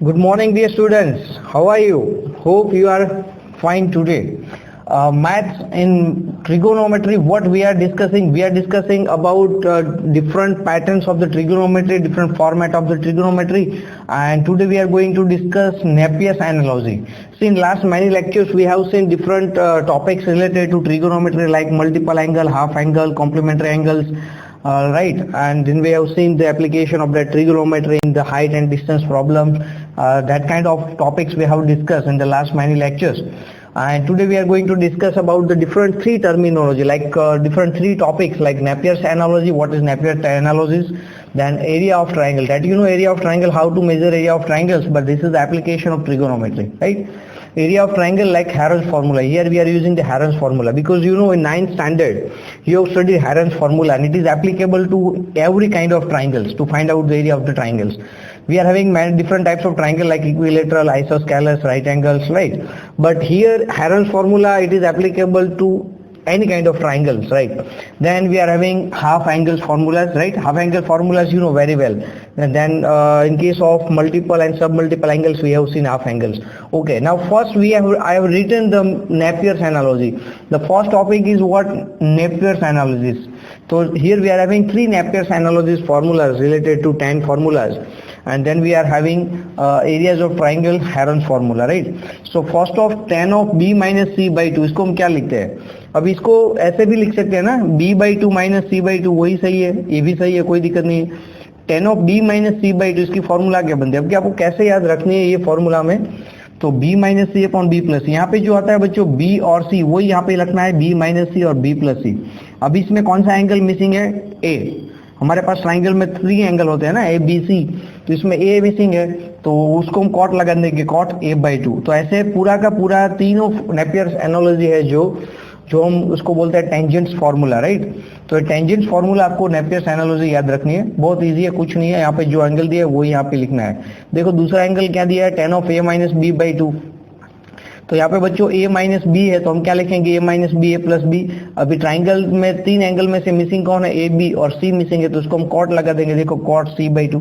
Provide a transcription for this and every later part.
Good morning, dear students. How are you? Hope you are fine today. Maths in trigonometry, what we are discussing? We are discussing about different patterns of the trigonometry, different format of the trigonometry, and today we are going to discuss Napier's analogy. See, in last many lectures we have seen different topics related to trigonometry like multiple angle, half angle, complementary angles. Right, and then we have seen the application of the trigonometry in the height and distance problem. That kind of topics we have discussed in the last many lectures. And today we are going to discuss about the different three terminology, like different three topics like Napier's analogy. What is Napier's analogy? Then area of triangle. That you know area of triangle, how to measure area of triangles. But this is the application of trigonometry, right? Area of triangle like Heron's formula. Here we are using the Heron's formula because you know in 9th standard you have studied Heron's formula and it is applicable to every kind of triangles to find out the area of the triangles. We are having many different types of triangle like equilateral, isosceles, right angles, right? But here Heron's formula, it is applicable to any kind of triangles, right? Then we are having half angles formulas, right? Half angle formulas you know very well. And then in case of multiple and submultiple angles we have seen half angles. Okay, now first I have written the Napier's analogy. The first topic is what Napier's analogy. So here we are having three Napier's analogies formulas related to 10 formulas. And then we are having areas of triangle Heron's formula, right? So first of tan of b minus c by 2, इसको हम क्या लिखते हैं? अब इसको ऐसे भी लिख सकते हैं ना, b by 2 minus c by 2, वही सही है, ये भी सही है, कोई दिक्कत नहीं है. tan of b minus c by 2 इसकी फॉर्मूला क्या बनती है? अब क्या आपको कैसे याद रखनी है ये फॉर्मूला में? तो b minus c upon b plus, यहाँ पे जो आता है बच्चों b और c, वही यहाँ पे लिखना है b minus c और b plus c. अब इसमें कौन सा एंगल मिसिंग है? a. हमारे पास ट्राइंगल में 3 एंगल होते हैं ना, ए बी सी, तो इसमें ए मिसिंग है तो उसको हम कॉट लगा देंगे, कॉट ए बाई 2. तो ऐसे पूरा का पूरा तीनों नेपियर्स एनालॉजी है जो हम उसको बोलते हैं टेंजेंट्स फार्मूला, राइट? तो टेंजेंट्स फार्मूला आपको नेपियर्स एनालॉजी याद रखनी है, बहुत इजी है, कुछ नहीं है. यहाँ पे जो एंगल दिया है वो यहाँ पे लिखना है. देखो दूसरा एंगल क्या दिया है, tan of a minus b by 2. तो यहाँ पे बच्चों a माइनस बी है तो हम क्या लिखेंगे, a minus b a plus b. अभी ट्राइंगल में 3 एंगल में से मिसिंग कौन है? a b और c मिसिंग है तो उसको हम कॉट लगा देंगे. देखो कॉट c बाई 2.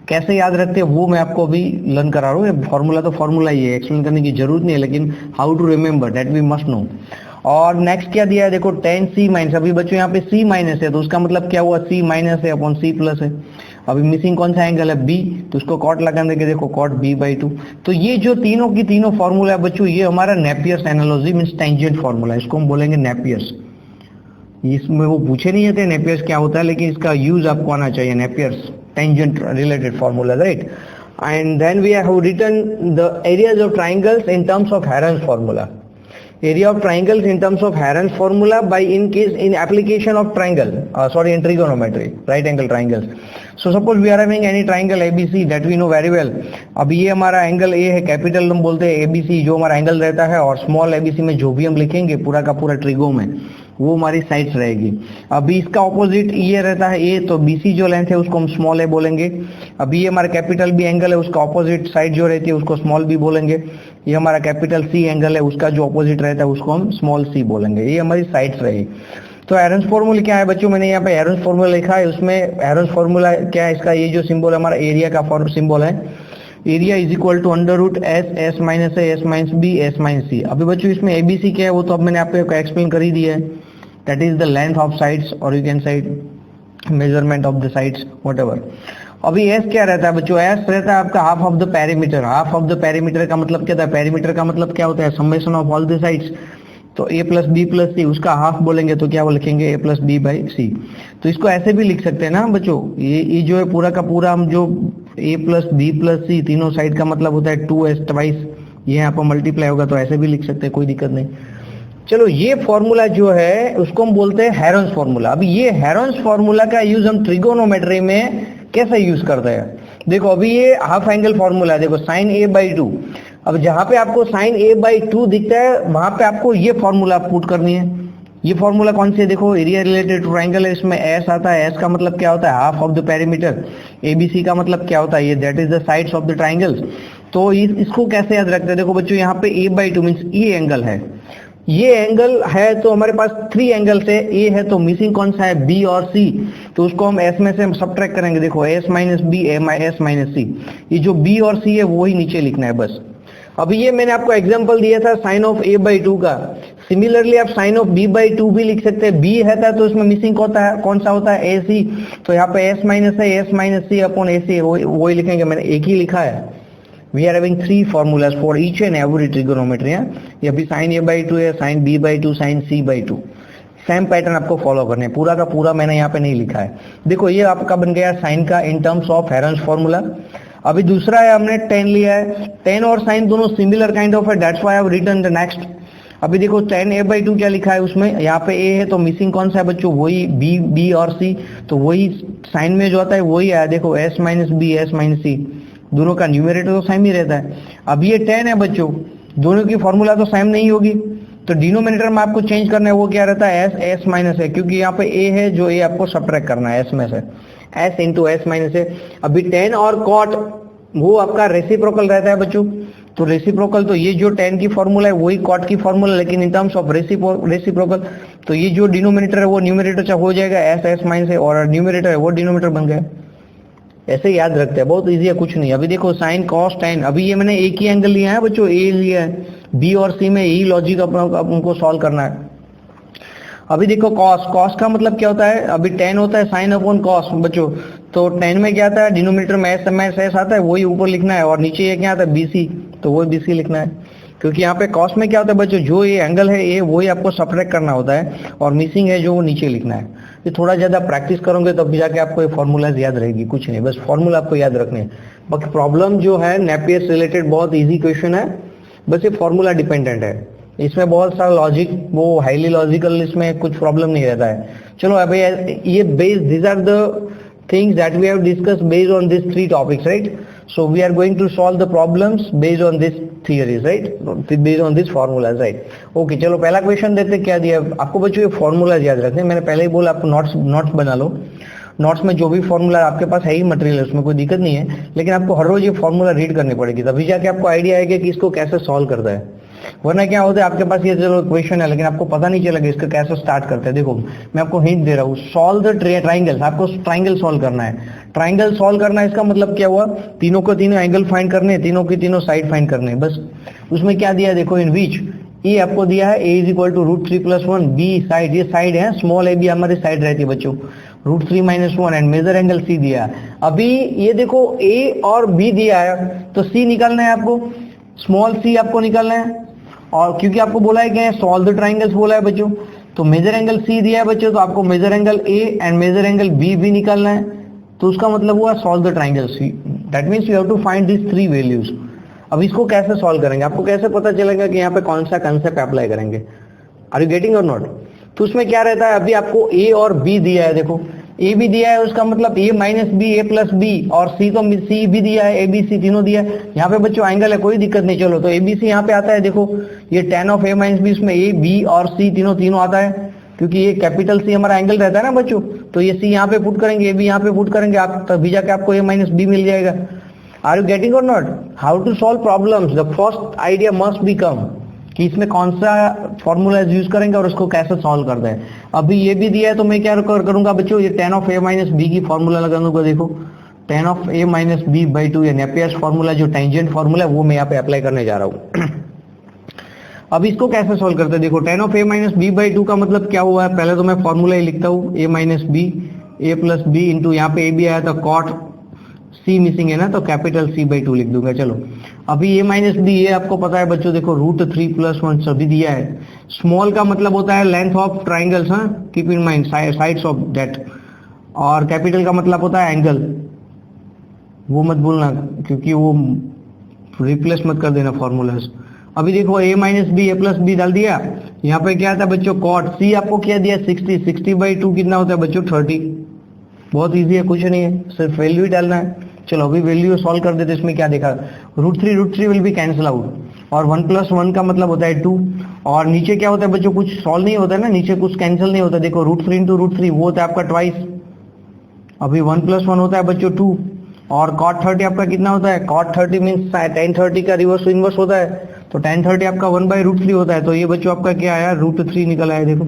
कैसे याद रखते हैं वो मैं आपको अभी लर्न करा रहा हूँ. फॉर्मूला तो फॉर्मूला ही है, एक्सप्लेन करने की जरूरत नहीं है, लेकिन how to remember that we must know. और नेक्स्ट क्या दिया है, देखो tan c माइनस. अभी बच्चों यहाँ पे c माइनस है तो उसका मतलब क्या हुआ, c माइनस है अपॉन c प्लस है. अभी मिसिंग कौन सा एंगल है, b, तो उसको कॉट लगा देंगे, देखो कॉट b बाई 2. तो ये जो तीनों की तीनों फॉर्मूला है बच्चों, ये हमारा Napier's analogy means tangent formula, इसको हम बोलेंगे नेपियर्स. इसमें वो पूछे नहीं जाते नेपियर्स क्या होता है, लेकिन इसका यूज आपको आना चाहिए, Napier's tangent related formula, right? And then we have written the areas of triangles in terms of Heron's formula. Area of triangles in terms of Heron's formula by in application of triangle, in trigonometry, right angle triangles. So suppose we are having any triangle ABC that we know very well. अब ये हमारा angle A है, capital हम बोलते हैं ABC, जो हमारा angle रहता है, और स्मॉल ABC में जो भी हम लिखेंगे पूरा का पूरा ट्रिगो में वो हमारी साइड्स रहेगी. अभी इसका ऑपोजिट ये रहता है A, तो BC जो लेंथ है उसको हम स्मॉल A बोलेंगे. अभी ये हमारा कैपिटल B एंगल है, उसका ऑपोजिट साइड जो रहती है उसको स्मॉल B बोलेंगे. ये हमारा कैपिटल C एंगल है, उसका जो ऑपोजिट रहता है उसको हम स्मॉल c बोलेंगे. ये हमारी साइड्स रहेगी. तो हेरन्स फॉर्मूला क्या है बच्चों, मैंने यहाँ पे हेरन्स फॉर्मूला लिखा है. उसमें हेरन्स फॉर्मूला क्या है, इसका ये जो सिंबल है हमारा एरिया का सिंबल है, area is equal to under root S minus A, S minus B, S minus C. अभी बच्चों इसमें एबीसी क्या है वो तो अब मैंने आपको एक्सप्लेन कर ही दिया है. That is the length of sides और you can side measurement of the sides whatever. अभी एस क्या रहता है बच्चों, एस रहता है आपका half of the perimeter. Half of the perimeter का मतलब क्या था, पेरीमीटर का मतलब क्या होता है, summation of all the sides. तो a प्लस बी प्लस सी, उसका हाफ बोलेंगे तो क्या वो लिखेंगे, a प्लस बी बाई सी. तो इसको ऐसे भी लिख सकते हैं ना बच्चों, ये जो है पूरा का पूरा हम जो a प्लस बी प्लस सी तीनों साइड का मतलब होता है 2s ट्वाइस, ये यहाँ पर मल्टीप्लाई होगा तो ऐसे भी लिख सकते हैं, कोई दिक्कत नहीं. चलो ये फॉर्मूला जो है उसको हम बोलते हैं हेरन्स फॉर्मूला. अभी ये हेरन्स फॉर्मूला का यूज हम ट्रिगोनोमेट्री में कैसे यूज करते हैं, देखो अभी ये हाफ एंगल फॉर्मूला है, देखो साइन a बाई 2. अब जहां पे आपको साइन a बाई 2 दिखता है वहां पे आपको ये फॉर्मूला पुट करनी है. ये फॉर्मूला कौन सी है, देखो एरिया रिलेटेड टू ट्राइंगल है, इसमें s आता है. s का मतलब क्या होता है, half of the perimeter. abc का मतलब क्या होता है, ये that is the sides of the triangles. तो इसको कैसे याद रखते हैं, देखो बच्चों यहाँ पे a बाई 2 मीन्स ये एंगल है, ये एंगल है तो हमारे पास 3 एंगल्स है, ए है तो मिसिंग कौन सा है, बी और सी, तो उसको हम एस में से सब्ट्रैक्ट करेंगे। देखो S minus B S minus C, ये जो बी और सी है वो ही नीचे लिखना है बस। अभी ये मैंने आपको एग्जांपल दिया था साइन ऑफ a बाई 2 का, सिमिलरली आप साइन ऑफ b बाई 2 भी लिख सकते हैं। b है था तो इसमें मिसिंग कौन सा होता है, ac, तो यहाँ पे s माइनस है, s minus c upon ac, वही लिखेंगे, मैंने एक ही लिखा है। We are having 3 formulas for each and every trigonometry. ये भी साइन a बाई 2 है, sine b by 2, sine c by 2, same pattern आपको फॉलो करने हैं। पूरा का पूरा मैंने यहाँ पे नहीं लिखा है। देखो ये आपका बन गया साइन का इन टर्म्स ऑफ हेरेंस फॉर्मूला। अभी दूसरा है, हमने tan लिया है, tan और sin दोनों सिमिलर काइंड ऑफ है, that's why I have written the next. अभी देखो tan a बाई 2 क्या लिखा है उसमें, यहाँ पे a है तो मिसिंग कौन सा है बच्चों, वही b और c, तो वही साइन में जो आता है वही आया। देखो s minus B S minus C, दोनों का न्यूमरेटर तो सेम ही रहता है। अब ये tan है बच्चों, दोनों की फॉर्मूला तो सेम नहीं होगी, तो डिनोमिनेटर में आपको चेंज करना है, वो क्या रहता है s माइनस है, क्योंकि यहाँ पे a है जो a आपको सब्ट्रैक्ट करना है s में से, s इंटू एस माइनस है। अभी tan और cot वो आपका रेसिप्रोकल रहता है बच्चों, तो रेसिप्रोकल, तो ये जो tan की फॉर्मूला है वही cot की फॉर्मूला, लेकिन इन टर्म्स ऑफ रेसिप्रोकल, तो ये जो डिनोमिनेटर है वो न्यूमरेटर हो जाएगा s माइनस है, और न्यूमरेटर है वो डिनोमिनेटर बन गया। ऐसे याद रखते हैं, बहुत इजी है, कुछ नहीं। अभी देखो साइन कॉस tan, अभी ये मैंने एक ही एंगल लिया है बच्चों, ए लिया है, बी और सी में यही लॉजिक उनको सॉल्व करना है। अभी देखो कॉस का मतलब क्या होता है, अभी tan होता है साइन अपॉन कॉस बच्चों, तो tan में क्या आता है, डिनोमिनेटर में एस आता है, वही ऊपर लिखना है, और नीचे ये क्या आता है BC, तो वही BC लिखना है, क्योंकि यहाँ पे कॉस में क्या होता है बच्चों, जो ये एंगल है ये वही आपको सब्ट्रैक्ट करना होता है, और मिसिंग है जो वो नीचे लिखना है। ये थोड़ा ज्यादा प्रैक्टिस करोगे तब जाके आपको ये फॉर्मूलाज याद रहेगी, कुछ नहीं, बस फॉर्मूला आपको याद रखने हैं। बाकी प्रॉब्लम जो है नेपियर रिलेटेड बहुत ईजी क्वेश्चन है, बस ये फॉर्मूला डिपेंडेंट है, इसमें बहुत सारा लॉजिक, वो हाईली लॉजिकल, इसमें कुछ प्रॉब्लम नहीं रहता है। चलो अभी ये based, these are the things that we have discussed based on these 3 topics, right? So we are going to solve the problems based on this theories, right? Based on these formulas, right? Okay, चलो पहला question देते, क्या दिया आपको बच्चों, ये formulas याद रखने। मैंने पहले ही बोला आपको नोट्स बना लो, नोट्स में जो भी फॉर्मूला आपके पास है ही मटेरियल, उसमें कोई दिक्कत नहीं है, लेकिन आपको हर रोज ये फॉर्मूला रीड करनी पड़ेगी, तभी जाके आपको आइडिया आएगा कि इसको कैसे सॉल्व करता है। वरना क्या होता है, आपके पास ये चलो क्वेश्चन है लेकिन आपको पता नहीं चलेगा इसका कैसे स्टार्ट करते हैं। देखो मैं आपको हिंट दे रहा हूँ, सॉल्व द ट्राइंगल, आपको ट्राइंगल सॉल्व करना है। ट्राइंगल सॉल्व करना है, इसका मतलब क्या हुआ, तीनों को तीनों एंगल फाइंड करने, तीनों की तीनों साइड फाइंड करने, बस। उसमें क्या दिया है देखो, इन विच ए आपको दिया है, A is equal to √3+1, B side, ये साइड है, स्मॉल ए बी हमारी साइड रहती है बच्चों, √3 - 1, एंड मेजर एंगल सी दिया है। अभी ये देखो ए और बी दिया है, तो सी निकालना है आपको, स्मॉल सी आपको निकालना है, और क्योंकि आपको बोला है कि सॉल्व द ट्राइंगल्स बोला है बच्चों, तो मेजर एंगल सी दिया है बच्चों, तो आपको major angle a and major angle b भी निकालना है, तो उसका मतलब हुआ solve the triangle c. That means you have to find this 3 values. अब इसको कैसे सॉल्व करेंगे, आपको कैसे पता चलेगा कि यहाँ पे कौन सा कंसेप्ट अप्लाई करेंगे, are you getting or not? तो उसमें क्या रहता है, अभी आपको ए और बी दिया है, देखो ए भी दिया है, उसका मतलब ए minus b, a plus B, और सी तो सी भी दिया है, ए बी सी तीनों दिया है। यहाँ पे बच्चों एंगल है, कोई दिक्कत नहीं, चलो तो ए बी सी यहाँ पे आता है, देखो ये tan of a minus b, इसमें ए बी और सी तीनों आता है, क्योंकि ये कैपिटल सी हमारा एंगल रहता है ना बच्चों, तो ये सी यहाँ पे पुट करेंगे, ए बी यहाँ पे पुट करेंगे, आप तभी जाके आपको a माइनस बी मिल जाएगा। Are you getting or not? How to solve problems, the first idea must be come कि इसमें कौन सा फॉर्मूला यूज करेंगे और उसको कैसे सॉल्व करते हैं। अभी ये भी दिया है, तो मैं क्या करूंगा बच्चों, ये tan of a minus b की फॉर्मूला लगा दूंगा, देखो tan of a minus b by 2, ये नेपियर्स फॉर्मूला जो टेंजेंट फॉर्मूला है वो मैं यहाँ पे अप्लाई करने जा रहा हूँ। अब इसको कैसे सॉल्व करते हैं, देखो tan of a minus b by 2 का मतलब क्या हुआ है, पहले तो मैं फॉर्मूला ही लिखता हूँ, a minus b, a plus b into यहाँ पे a भी आया था, कॉट सी मिसिंग है ना, तो कैपिटल C बाई 2 लिख दूंगा। चलो अभी a माइनस बी, ये आपको पता है बच्चों, देखो √3+1 सभी दिया है। स्मॉल का मतलब होता है लेंथ ऑफ ट्राइंगल्स, हाँ keep in mind, sides of that, और कैपिटल का मतलब होता है एंगल, वो मत भूलना, क्योंकि वो रिप्लेस मत कर देना फॉर्मूलाज। अभी देखो a minus b, a plus b डाल दिया, यहाँ पे क्या था बच्चों, कॉट सी आपको क्या दिया 60 बाई 2 कितना होता है बच्चों 30। बहुत इजी है, कुछ नहीं है, सिर्फ वैल्यू ही डालना है। चलो अभी वैल्यू सॉल्व कर देते, इसमें क्या देखा, √3 विल बी कैंसिल आउट, और 1+1 का मतलब होता है 2, और नीचे क्या होता है बच्चों, कुछ सॉल्व नहीं होता है ना, नीचे कुछ कैंसिल नहीं होता, देखो √3 × √3 वो होता है आपका ट्वाइस। अभी 1+1 होता है बच्चों 2, और cot 30 आपका कितना होता है, cot 30 मीन्स tan 30 का रिवर्स इनवर्स होता है, तो tan 30 आपका 1/√3 होता है। तो ये बच्चों आपका क्या आया, √3 निकल आया, देखो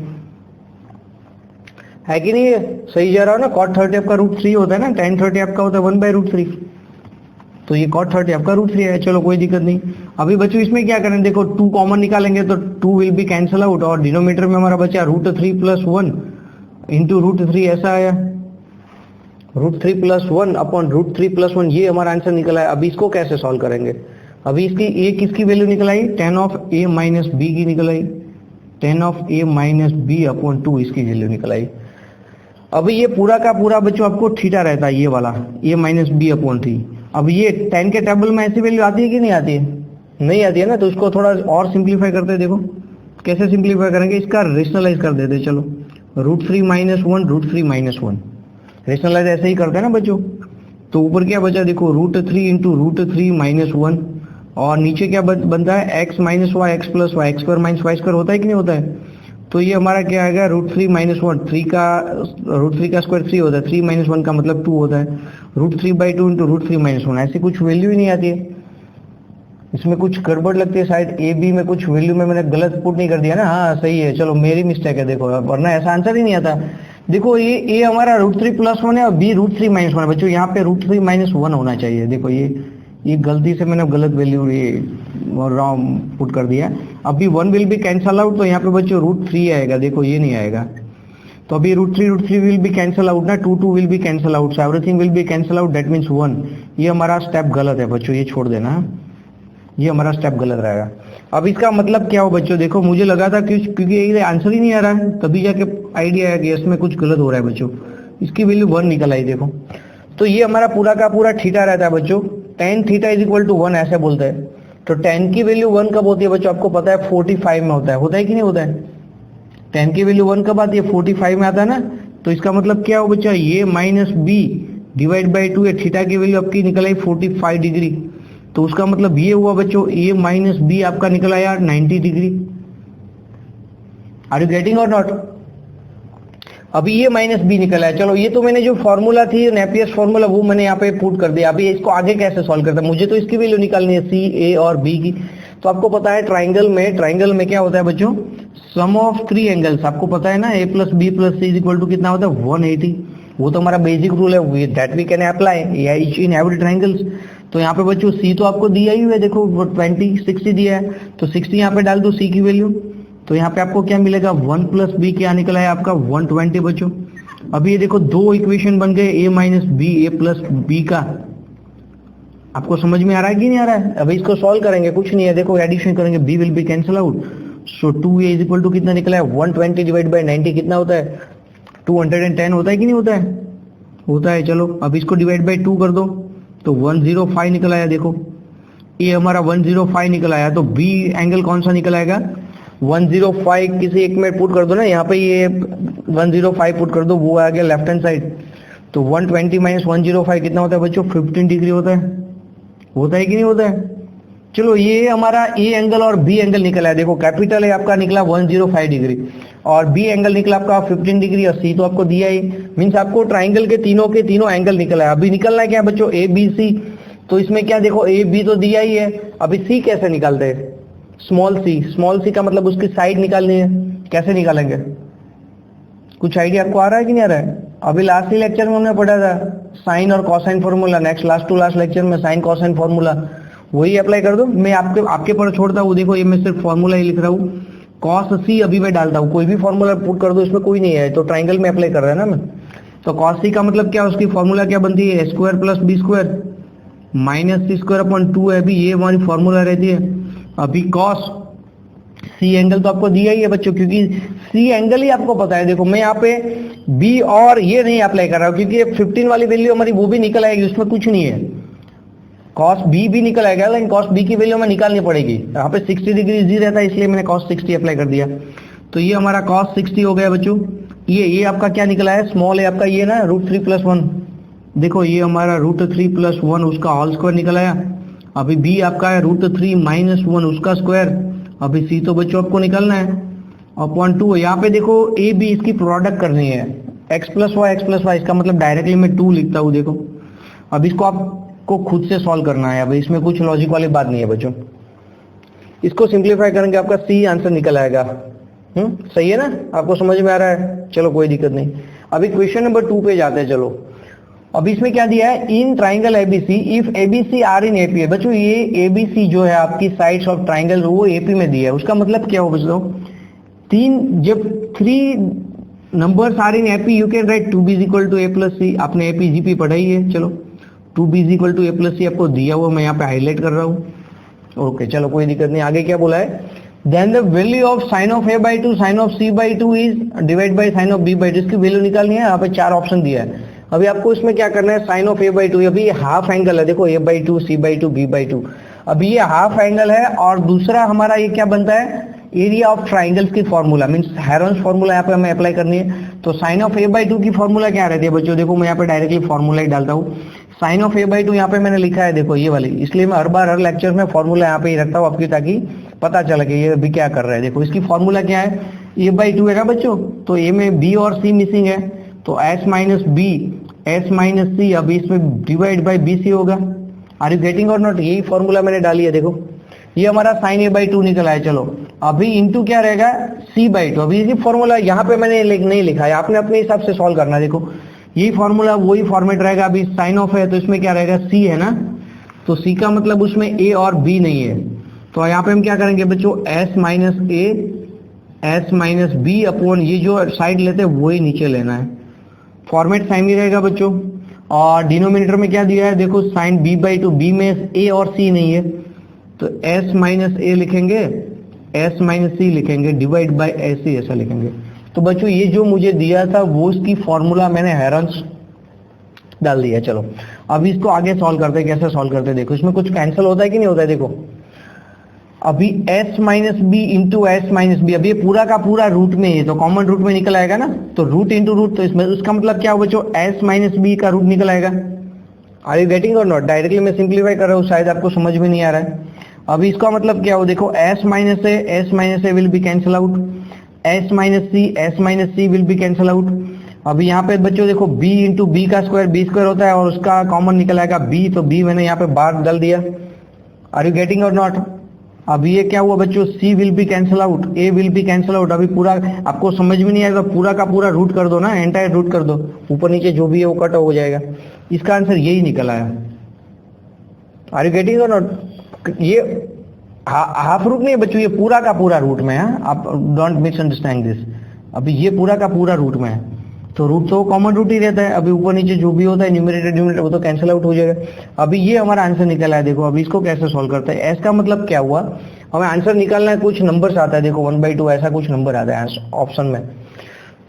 है कि नहीं, ये सही जा रहा हो ना, cot 30 आपका √3 होता है ना, tan 30 आपका होता है 1/√3, तो ये cot 30 आपका √3 है। चलो कोई दिक्कत नहीं। अभी बच्चों इसमें क्या करें, देखो 2 कॉमन निकालेंगे तो 2 विल बी कैंसल आउट, और डिनोमिनेटर में हमारा बचा √3 + 1 इंटू √3, ऐसा आया √3 + 1 अपॉन √3 + 1, ये हमारा आंसर निकला है। अभी इसको कैसे सॉल्व करेंगे, अभी इसकी ये किसकी वैल्यू निकल आई, tan of a minus b की निकल आई, tan of a minus b upon 2 इसकी वैल्यू निकल आई। अभी ये पूरा का पूरा बच्चों आपको थीटा रहता है, ये वाला a माइनस बी अपॉन 3। अब ये tan के टेबल में ऐसी वैल्यू आती है कि नहीं आती है, नहीं आती है ना, तो इसको थोड़ा और सिंप्लीफाई करते हैं। देखो कैसे सिंप्लीफाई करेंगे, इसका रेशनलाइज कर देते हैं। चलो √3 - 1 √3 - 1 रेशनलाइज ऐसे ही करते हैं ना बच्चों। तो ऊपर क्या बचा, देखो √3 इंटू √3 - 1, और नीचे क्या बनता है, x - y x + y x² - y² होता है कि नहीं होता है। तो ये हमारा क्या आएगा, √3 - 1, 3 का √3 का स्क्वायर 3 होता है, 3 - 1 का मतलब 2 होता है, √3/2 इंटू √3 - 1, ऐसी कुछ वैल्यू ही नहीं आती है। इसमें कुछ गड़बड़ लगती है, शायद ए बी में कुछ वैल्यू में मैंने गलत पुट नहीं कर दिया ना, हाँ सही है, चलो मेरी मिस्टेक है, देखो वरना ऐसा आंसर ही नहीं आता। देखो ये हमारा √3 + 1 है और बी √3 - 1 है बच्चों, यहाँ पे √3 - 1 होना चाहिए। देखो ये गलती से मैंने गलत वैल्यू ये रॉन्ग पुट कर दिया। अभी 1 विल बी कैंसल आउट, तो यहाँ पे बच्चों √3 आएगा, देखो ये नहीं आएगा। तो अभी √3 विल बी कैंसल आउट ना, 2 will be cancel out, so everything will be cancel out, that means 1। ये हमारा स्टेप गलत है बच्चों, ये छोड़ देना, ये हमारा स्टेप गलत रहेगा। अब इसका मतलब क्या हो बच्चों, देखो मुझे लगा था कि क्योंकि ये आंसर ही नहीं आ रहा है, तभी जाके आइडिया आया कि इसमें कुछ गलत हो रहा है बच्चों। इसकी वैल्यू 1 निकल आई, देखो। तो ये हमारा पूरा का पूरा थीटा रहता है बच्चों, tan थीटा = 1 ऐसे बोलते हैं। तो tan की वैल्यू 1 कब होती है बच्चों, आपको पता है 45 में होता है कि नहीं होता है। tan की वैल्यू 1 कब आती है, 45 में आता है ना। तो इसका मतलब क्या हो बच्चा, ये माइनस बी / 2 है, थीटा की वैल्यू आपकी निकल आई 45 डिग्री। तो उसका मतलब ये हुआ बच्चों, a माइनस बी आपका निकला यार 90 degree. Are you getting or not. अभी ये माइनस बी निकला है। चलो ये तो मैंने जो फॉर्मूला थी नेपियर्स फॉर्मूला वो मैंने यहाँ पे पुट कर दिया। अभी इसको आगे कैसे सॉल्व करता है, मुझे तो इसकी वैल्यू निकालनी है सी, ए और बी की। तो आपको पता है ट्राइंगल में क्या होता है बच्चों, सम ऑफ 3 एंगल्स। आपको पता है ना, a + b + c = कितना होता है 180। वो तो हमारा बेसिक रूल है, that we can apply in every triangles. तो यहाँ पे बच्चों सी तो आपको दिया ही है, देखो 20 60 दिया है, तो 60 यहाँ पे डाल दो सी की वैल्यू। तो यहाँ पे आपको क्या मिलेगा, 1 + b क्या निकला है आपका 120 बच्चों। अभी ये देखो 2 इक्वेशन बन गए, a - b a + b का। आपको समझ में आ रहा है कि नहीं आ रहा है। अभी इसको सॉल्व करेंगे, कुछ नहीं है, देखो एडिशन करेंगे, b will be cancel out. So 2a = कितना निकला है 120 / 90 कितना होता है 210 होता है कि नहीं होता है, होता है। चलो अब इसको डिवाइड बाय 2 कर दो, तो 105 निकल आया। देखो ये हमारा 105 निकल आया, तो बी एंगल कौन सा निकल आएगा 105। किसी एक में पुट कर दो ना, यहाँ पे ये 105 पुट कर दो, वो आ गया लेफ्ट हैंड साइड। तो 120 - 105 कितना होता है बच्चों 15 डिग्री होता है कि नहीं होता है। चलो ये हमारा ए एंगल और बी एंगल निकला है। देखो कैपिटल है आपका निकला 105 डिग्री और बी एंगल निकला आपका 15 डिग्री और सी तो आपको दिया ही, मीन्स आपको ट्राइंगल के तीनों एंगल निकला है। अभी निकलना है क्या बच्चों ए बी सी। तो इसमें क्या देखो ए बी तो दिया ही है, अभी सी कैसे निकालते हैं, स्मॉल सी का मतलब उसकी साइड निकालनी है, कैसे निकालेंगे, कुछ आइडिया आपको आ रहा है कि नहीं आ रहा है। अभी लास्ट लेक्चर में हमने पढ़ा था साइन और cosine formula, last to last lecture में साइन कॉसाइन फॉर्मूला, वही अप्लाई कर दो। मैं आपके पर छोड़ता हूँ, देखो ये मैं सिर्फ फॉर्मूला ही लिख रहा हूँ, कॉस सी अभी मैं डालता हूँ, कोई भी फॉर्मूला पुट कर दो, इसमें कोई नहीं है, तो ट्राइंगल में अप्लाई कर रहा है ना मैं। तो कॉस सी का मतलब क्या, उसकी फॉर्मूला क्या बनती है a² + b² - c²/2 है, अभी ये हमारी फॉर्मूला रहती है। अभी कॉस सी एंगल तो आपको दिया ही है बच्चों, क्योंकि सी एंगल ही आपको पता है। देखो मैं यहाँ पे बी और ये नहीं अप्लाई कर रहा हूँ, क्योंकि 15 वाली वैल्यू हमारी वो भी निकल आएगी, उसमें कुछ नहीं है। कॉस बी भी निकल आएगा, लेकिन कॉस बी की वैल्यू हमें निकालनी पड़ेगी। यहाँ पे 60 डिग्री इजी रहता है, इसलिए मैंने कॉस 60 अप्लाई कर दिया। तो ये हमारा कॉस 60 हो गया बच्चों। ये आपका क्या निकला है, स्मॉल है आपका ये ना √3 + 1। देखो ये हमारा √3 + 1 उसका होल स्क्वायर निकल आया। अभी बी आपका है √3 - 1 उसका स्क्वायर। अभी सी तो बच्चों आपको निकालना है अपॉन 2। यहाँ पे देखो ए बी इसकी प्रोडक्ट करनी है, x + y इसका मतलब डायरेक्टली मैं 2 लिखता हूँ। देखो अब इसको आपको खुद से सॉल्व करना है, अब इसमें कुछ लॉजिक वाली बात नहीं है बच्चों। इसको सिंप्लीफाई करेंगे आपका सी आंसर निकल आएगा। सही है ना, आपको समझ में आ रहा है? चलो कोई दिक्कत नहीं। अभी क्वेश्चन नंबर 2 पे जाते हैं। चलो अब इसमें क्या दिया है, in triangle ABC if ABC are in AP है। बच्चों ये एबीसी जो है आपकी साइड्स ऑफ ट्राइंगल वो एपी में दिया है, उसका मतलब क्या हो बच्चों, जब 3 numbers are in AP you can write 2b is equal to a plus C. आपने एपी जीपी पढ़ाई है, चलो 2b is equal to a plus सी आपको दिया हुआ, मैं यहाँ पे हाईलाइट कर रहा हूँ। ओके चलो कोई दिक्कत नहीं। आगे क्या बोला है, then the value of sine of a/2 sine of c/2 is divide by sine of b/2। इसकी वैल्यू निकालनी है, यहाँ पे 4 ऑप्शन दिया है। अभी आपको इसमें क्या करना है, साइन ऑफ a/2, अभी ये हाफ एंगल है, देखो a/2 c/2 b/2। अभी ये हाफ एंगल है और दूसरा हमारा ये क्या बनता है, एरिया ऑफ ट्राइंगल्स की फॉर्मूला, मींस हेरोन्स फॉर्मूला यहाँ पे हमें अप्लाई करनी है। तो साइन ऑफ a/2 की फॉर्मूला क्या रहती है बच्चों, देखो मैं यहाँ पे डायरेक्टली फॉर्मूला ही डालता हूँ। साइन ऑफ a/2 यहाँ पे मैंने लिखा है, देखो ये वाली, इसलिए मैं हर बार हर लेक्चर में फॉर्मूला यहाँ पे ही रखता हूँ आपकी, ताकि पता चले कि ये अभी क्या कर रहा है। देखो इसकी फॉर्मूला क्या है, a/2 है ना बच्चों, तो a में b और c मिसिंग है, तो s minus b s minus C, अभी इसमें डिवाइड बाई बी सी होगा। Are you getting or not, यही फॉर्मूला मैंने डाली है। देखो ये हमारा साइन a/2 निकला है। चलो अभी इंटू क्या रहेगा, c/2। अभी ये फॉर्मूला यहाँ पे मैंने नहीं लिखा है, आपने अपने हिसाब से सॉल्व करना है। देखो यही फॉर्मूला वही फॉर्मेट रहेगा। अभी साइन ऑफ है तो इसमें क्या रहेगा, c है ना, तो c का मतलब उसमें a और b नहीं है, तो यहाँ पे हम क्या करेंगे बच्चों, s minus a s minus b upon ये जो साइड लेते हैं वही नीचे लेना है। फॉर्मेट सेम ही रहेगा बच्चों। और डिनोमिनेटर में क्या दिया है, देखो साइन b/2, b में a और c नहीं है, तो s माइनस a लिखेंगे, s माइनस c लिखेंगे, डिवाइड बाय ac ऐसा लिखेंगे। तो बच्चों ये जो मुझे दिया था वो इसकी फॉर्मूला मैंने हेरन्स डाल दिया। चलो अब इसको आगे सॉल्व करते हैं, कैसे सॉल्व करते हैं। देखो इसमें कुछ कैंसिल होता है कि नहीं होता है, देखो अभी s minus b into S minus b, अब ये पूरा का पूरा रूट में है तो कॉमन रूट में निकल आएगा ना, तो रूट इंटू रूट, तो इसमें उसका मतलब क्या हो बच्चों, s माइनस बी का रूट निकल आएगा। Are you getting or not, directly मैं सिंप्लीफाई कर रहा हूँ, शायद आपको समझ में नहीं आ रहा है। अभी इसका मतलब क्या हो, देखो s minus A will be cancel out, s minus C will be cancel out. अभी यहाँ पे बच्चों देखो b इंटू बी का स्क्वायर b स्क्वायर होता है और उसका कॉमन निकल आएगा b, तो b मैंने यहाँ पे बार डाल दिया। Are you getting or not. अभी ये क्या हुआ बच्चों, c will be cancel out, a will be cancel out. अभी पूरा आपको समझ में नहीं आएगा, पूरा का पूरा रूट कर दो ना, एंटायर रूट कर दो, ऊपर नीचे जो भी है वो कट हो जाएगा। इसका आंसर यही निकल आया। Are you getting or not. ये हाफ रूट नहीं है बच्चों, ये पूरा का पूरा रूट में है, आप डोंट मिसअंडरस्टैंड दिस। अभी ये पूरा का पूरा रूट में है, तो रूट तो कॉमन रूट ही रहता है। अभी ऊपर नीचे जो भी होता है न्यूमरेटर डिनोमिनेटर वो तो कैंसिल आउट हो जाएगा। अभी ये हमारा आंसर निकला है। देखो अभी इसको कैसे सॉल्व करते हैं, एस का मतलब क्या हुआ, हमें आंसर निकालना है, कुछ नंबर्स आता है, देखो 1/2 ऐसा कुछ नंबर आता है ऑप्शन में।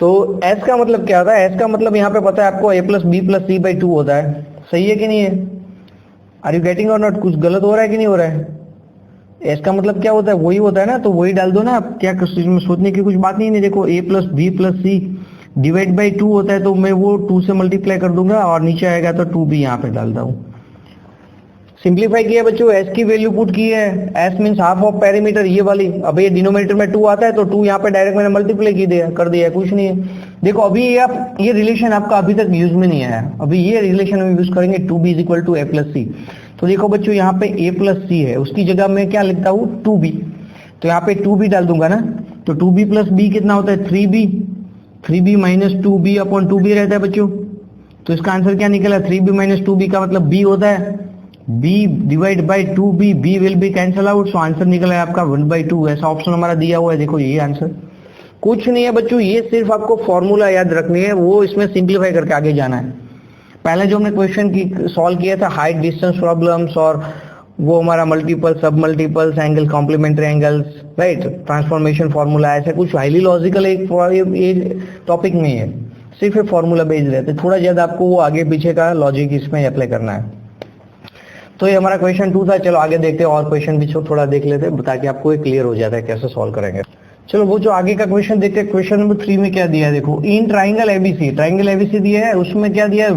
तो एस का मतलब क्या होता है, एस का मतलब यहाँ पे पता है आपको a plus B plus c/2 होता है। सही है कि नहीं है, are you getting or not. कुछ गलत हो रहा है कि नहीं हो रहा है, एस का मतलब क्या होता है, वही होता है ना, तो वही डाल दो ना, क्या सोचने की कुछ बात नहीं। देखो a plus B plus C divide by 2 होता है, तो मैं वो 2 से मल्टीप्लाई कर दूंगा और नीचे आएगा तो 2 भी यहाँ पे डालता हूँ। सिंप्लीफाई किया बच्चों, s की वैल्यू पुट की है, s means half of perimeter ये वाली। अब ये डिनोमिनेटर में 2 आता है तो 2 यहाँ पे डायरेक्ट मैंने मल्टीप्लाई कर दिया, कुछ नहीं है। देखो अभी ये रिलेशन आपका अभी तक यूज में नहीं आया, अभी ये रिलेशन हम यूज करेंगे 2b is equal to a plus C. तो देखो बच्चों यहाँ पे a प्लस सी है, उसकी जगह मैं क्या लिखता हूँ 2b, तो यहाँ पे 2b डाल दूंगा ना, तो 2b प्लस b कितना होता है 3b minus 2b upon 2b रहता है बच्चों। तो इसका आंसर क्या निकला, 3b माइनस 2b का मतलब b होता है b divide by 2b, b will be cancel out, so answer निकला है आपका 1/2। ऐसा ऑप्शन हमारा दिया हुआ है, देखो ये आंसर। कुछ नहीं है बच्चों, ये सिर्फ आपको फॉर्मूला याद रखनी है, वो इसमें सिंप्लीफाई करके आगे जाना है। पहले जो हमने क्वेश्चन की सॉल्व किया था हाइट डिस्टेंस प्रॉब्लम्स, और वो हमारा मल्टीपल सब multiples angle complementary angles, right, transformation formula, ऐसे कुछ हाईली लॉजिकल एक टॉपिक नहीं है, सिर्फ एक फार्मूला बेस्ड रहते, थोड़ा ज्यादा आपको वो आगे पीछे का लॉजिक इसमें अप्लाई करना है। तो ये हमारा क्वेश्चन 2 था। चलो आगे देखते हैं, और क्वेश्चन भी थोड़ा देख लेते हैं ताकि आपको ये क्लियर हो जाता है कैसे सॉल्व करेंगे। चलो वो जो आगे का क्वेश्चन देखते हैं, क्वेश्चन नंबर 3 में क्या दिया है, देखो इन ट्राइंगल एबीसी दिया है, उसमें क्या दिया है,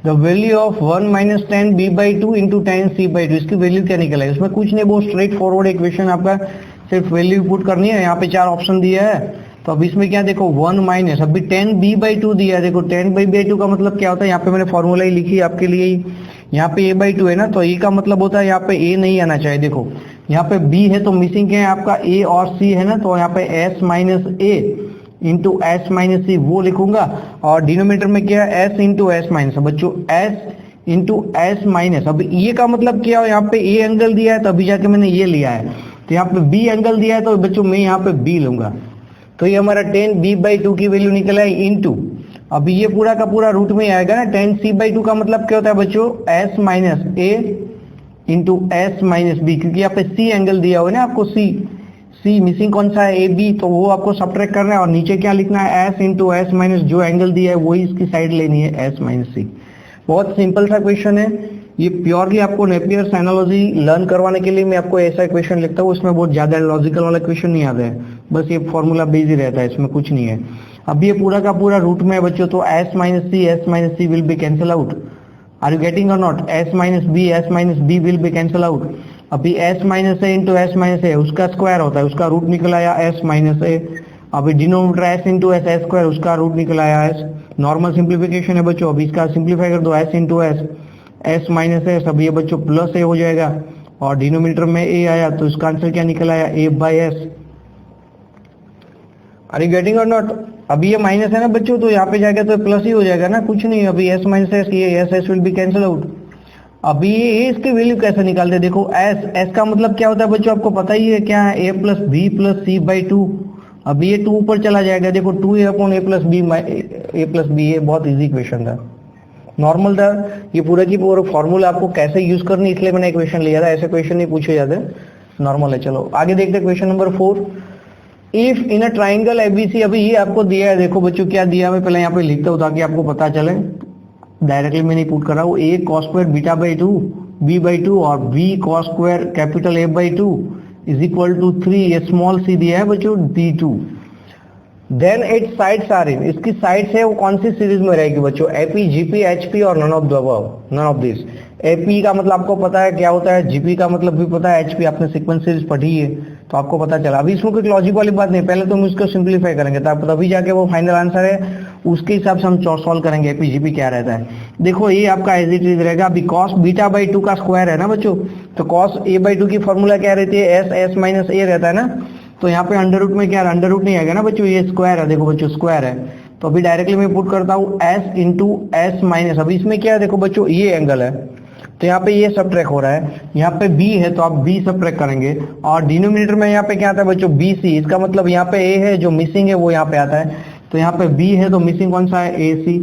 value of 1 minus 10 b/2 into 10 c/2, इसकी वैल्यू क्या निकला है। उसमें कुछ नहीं, बहुत स्ट्रेट फॉरवर्ड इक्वेशन, आपका सिर्फ वैल्यू पुट करनी है। यहाँ पे 4 ऑप्शन दिया है, तो अब इसमें क्या देखो 1 माइनस अभी 10b/2 दिया है। देखो 10b/2 का मतलब क्या होता है, यहाँ पे मैंने फॉर्मूला ही लिखी है आपके लिए ही। यहाँ पे a/2 है ना, तो a का मतलब होता है यहाँ पे a नहीं आना चाहिए। देखो यहाँ पे b है तो मिसिंग क्या है आपका a और c है ना, तो यहाँ पे s minus a into S minus C वो लिखूंगा। और डिनोमिनेटर में क्या है s इंटू एस माइनस, बच्चों s इंटू एस माइनस। अब ये का मतलब क्या है, यहाँ पे a एंगल दिया है तो अभी जाके मैंने ये लिया है, तो यहाँ पे b एंगल दिया है तो बच्चों मैं यहाँ पे b लूंगा। तो ये हमारा 10b/2 की वैल्यू निकला है इंटू, अभी ये पूरा का पूरा रूट में आएगा ना। 10c/2 का मतलब क्या होता है बच्चों, s minus a into S minus b, क्योंकि यहाँ पे c एंगल दिया हुआ है ना आपको, c मिसिंग कौन सा है, ए बी, तो वो आपको सब्ट्रैक्ट करना है। और नीचे क्या लिखना है, s इंटू एस माइनस जो एंगल दिया है वही इसकी साइड लेनी है, s माइनस सी। बहुत सिंपल सा क्वेश्चन है ये, प्योरली आपको नेपियर्स एनालॉजी लर्न करवाने के लिए मैं आपको ऐसा क्वेश्चन लिखता हूँ। इसमें बहुत ज्यादा लॉजिकल वाला क्वेश्चन नहीं आता है, बस ये फॉर्मूला बेस ही रहता है, इसमें कुछ नहीं है। अब ये पूरा का पूरा रूट में है बच्चों, तो s minus C will be cancel out. Are you getting or not, s minus B will be cancel out. अभी s minus A into S minus A उसका स्क्वायर होता है, उसका रूट निकल आया s माइनस ए। अभी denominator s into S square, उसका root निकल आया s। नॉर्मल सिंप्लीफिकेशन है बच्चों, अभी इसका सिंप्लीफाई कर दो, s into S minus S, अब ये बच्चों प्लस ए हो जाएगा। और डिनोमिनेटर में a आया तो इसका आंसर क्या निकल आया, a/s। Are you getting or not. अभी ये माइनस है ना बच्चों, तो यहाँ पे जाके तो प्लस ही हो जाएगा ना, कुछ नहीं। अभी s माइनस एस, ये s will be cancel out. अभी ये इसकी वैल्यू कैसे निकालते हैं, देखो s का मतलब क्या होता है बच्चों, आपको पता ही है क्या है, a plus B plus C by 2। अब ये 2 ऊपर चला जाएगा, देखो 2a upon a plus B, ये बहुत इजी क्वेश्चन था, नॉर्मल था। ये पूरा की पूरा फॉर्मूला आपको कैसे यूज करनी, इसलिए मैंने क्वेश्चन लिया था, ऐसे क्वेश्चन नहीं पूछे जाते, नॉर्मल है। चलो आगे देखते हैं question number 4। If in a triangle ABC, अभी ये आपको दिया है, देखो बच्चों क्या दिया, मैं पहले यहाँ पे लिखता हूँ ताकि आपको पता चले, डायरेक्टली मैं नहीं पुट कर रहा हूँ। a cos स्क्वायर बीटा/2 b/2 और b cos square capital A/2 is equal to 3, ये स्मॉल c दिया है बच्चों d2। Then it sides are in, इसकी साइड्स है वो कौन सी सीरीज में रहेगी बच्चों, AP GP HP और none of the above, none of this. AP का मतलब आपको पता है क्या होता है, GP का मतलब भी पता है, HP आपने सीक्वेंस सीरीज पढ़ी है तो आपको पता चला। अभी इसमें कोई लॉजिक वाली बात नहीं, पहले तो हम इसको सिंप्लीफाई करेंगे तभी जाके वो फाइनल आंसर है, उसके हिसाब से हम सॉल्व करेंगे AP GP क्या रहता है। देखो ये आपका एज इट इज रहेगा। अभी cos बीटा/2 का स्क्वायर है ना बच्चों, तो cos A/2 की फॉर्मूला क्या रहती है, s माइनस a रहता है ना, तो यहाँ पे अंडर रूट में क्या है, अंडर रूट नहीं आएगा ना बच्चों, ये स्क्वायर है, देखो बच्चों स्क्वायर है, तो अभी डायरेक्टली मैं पुट करता हूँ s इंटू एस माइनस। अभी इसमें क्या है, देखो बच्चों ये एंगल है तो यहाँ पे ये सब्ट्रैक्ट हो रहा है, यहाँ पे b है तो आप b सब्ट्रैक्ट करेंगे। और डिनोमिनेटर में यहाँ पे क्या आता है बच्चों, BC, इसका मतलब यहाँ पे a है, जो मिसिंग है वो यहाँ पे आता है, तो यहाँ पे b है तो मिसिंग कौन सा है, AC।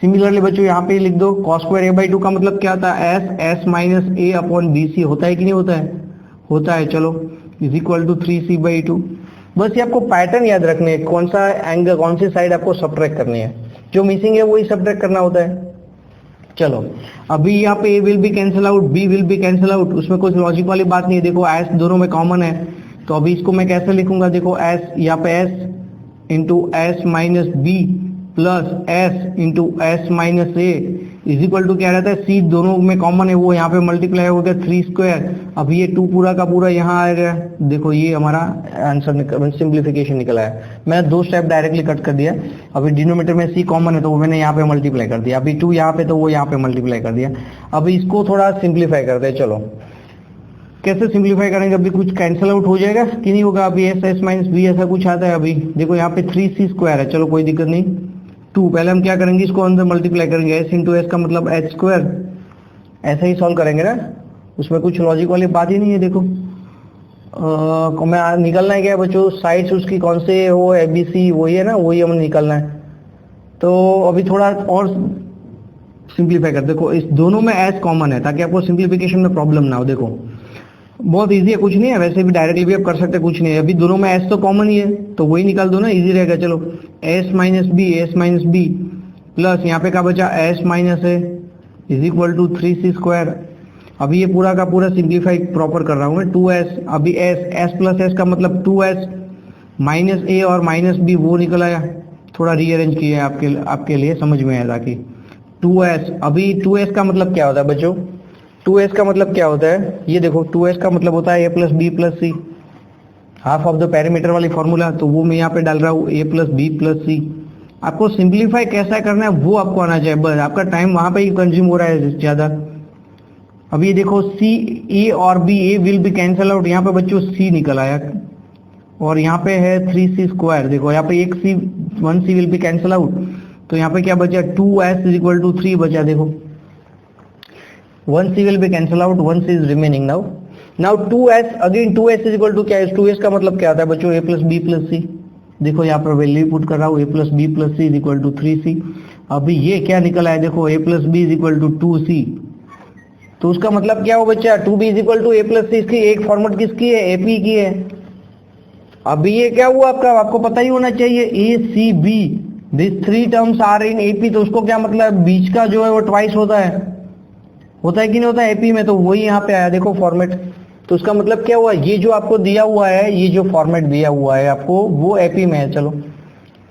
सिमिलरली बच्चों यहाँ पे लिख दो, cos स्क्वायर A/2 का मतलब क्या आता है, s minus a upon BC, होता है कि नहीं होता है, होता है। चलो इज इक्वल टू 3c/2। बस ये आपको पैटर्न याद रखने है, कौन सा एंगल कौन सी साइड आपको सब्ट्रैक्ट करनी है, जो मिसिंग है वही सब्ट्रैक्ट करना होता है। चलो अभी यहाँ पे a will be cancel out, b will be cancel out, उसमें कुछ लॉजिक वाली बात नहीं है। देखो s दोनों में कॉमन है, तो अभी इसको मैं कैसे लिखूंगा, देखो s यहाँ पे s into S minus B plus s into S minus a is equal to क्या रहता है, c दोनों में कॉमन है वो यहाँ पे मल्टीप्लाई हो गया 3 स्क्वायर। अब ये 2 पूरा का पूरा यहाँ आएगा, देखो ये हमारा आंसर सिंप्लीफिकेशन निकला है। मैंने 2 स्टेप डायरेक्टली कट कर दिया। अभी डिनोमिनेटर में c कॉमन है तो वो मैंने यहाँ पे मल्टीप्लाई कर दिया, अभी 2 यहाँ पे तो वो यहाँ पे मल्टीप्लाई कर दिया। अभी इसको थोड़ा सिंप्लीफाई करते हैं। चलो कैसे सिंप्लीफाई करेंगे, अभी कुछ कैंसिल आउट हो जाएगा कि नहीं होगा, अभी s माइनस बी ऐसा कुछ आता है। अभी देखो यहाँ पे 3c स्क्वायर है, चलो कोई दिक्कत नहीं, 2 पहले हम क्या करेंगे, इसको अंदर मल्टीप्लाई करेंगे, s इंटू एस का मतलब h स्क्वायर, ऐसे ही सॉल्व करेंगे ना, उसमें कुछ लॉजिक वाली बात ही नहीं है। देखो मैं निकलना है क्या बच्चों, साइड्स उसकी कौन से हो, ABC वही है ना, वही हमें निकलना है। तो अभी थोड़ा और सिंप्लीफाई कर, देखो इस दोनों में s कॉमन है ताकि आपको सिंप्लीफिकेशन में प्रॉब्लम ना हो। देखो बहुत इजी है, कुछ नहीं है, वैसे भी डायरेक्टली भी आप कर सकते हैं, कुछ नहीं है। अभी दोनों में s तो कॉमन ही है तो वही निकाल दो ना, इजी रहेगा। चलो s माइनस बी प्लस यहाँ पे क्या बचा, s minus a is equal to 3c square. अभी ये पूरा का पूरा सिंप्लीफाई प्रॉपर कर रहा हूँ मैं, 2s, अभी s प्लस s का मतलब 2s माइनस a और माइनस b वो निकल आया, थोड़ा रीअरेंज किया है आपके लिए समझ में आया ताकि 2s। अभी 2s का मतलब क्या होता है बच्चों, 2s का मतलब क्या होता है, ये देखो 2s का मतलब होता है a plus B plus c. Half of the parameter वाली फॉर्मूला, तो वो मैं यहाँ पे डाल रहा हूँ a प्लस बी प्लस सी। आपको सिंप्लीफाई कैसा करना है वो आपको आना चाहिए, बस आपका टाइम वहां पे ही कंज्यूम हो रहा है ज्यादा। अब ये देखो सी ए और b, a will be cancel out, यहाँ पे बच्चों सी निकल आया और यहाँ पे है 3c स्क्वायर, देखो यहाँ पे एक सी 1c will be cancel out, तो यहाँ पे क्या बचा 2s इज इक्वल टू 3 बचा, देखो 1c will be cancel out, 1c is remaining now 2s, again 2s is equal to क्या है, 2s का मतलब क्या आता है बच्चों, a plus B plus C. देखो यहाँ पर वैल्यू पुट कर रहा हूँ, a plus B plus C is equal to 3c। अभी ये क्या निकल आया, देखो a plus B is equal to 2c, तो उसका मतलब क्या हो बच्चा, 2b is equal to a plus C, इसकी एक फॉर्मेट किसकी है, AP की है। अभी ये क्या हुआ आपका, आपको पता ही होना चाहिए, ACB, this 3 terms are in AP, तो उसको क्या मतलब, बीच का जो है वो ट्वाइस होता है कि नहीं होता है AP में, तो वही यहाँ पे आया देखो फॉर्मेट। तो उसका मतलब क्या हुआ, ये जो आपको दिया हुआ है, ये जो फॉर्मेट दिया हुआ है आपको वो AP में है। चलो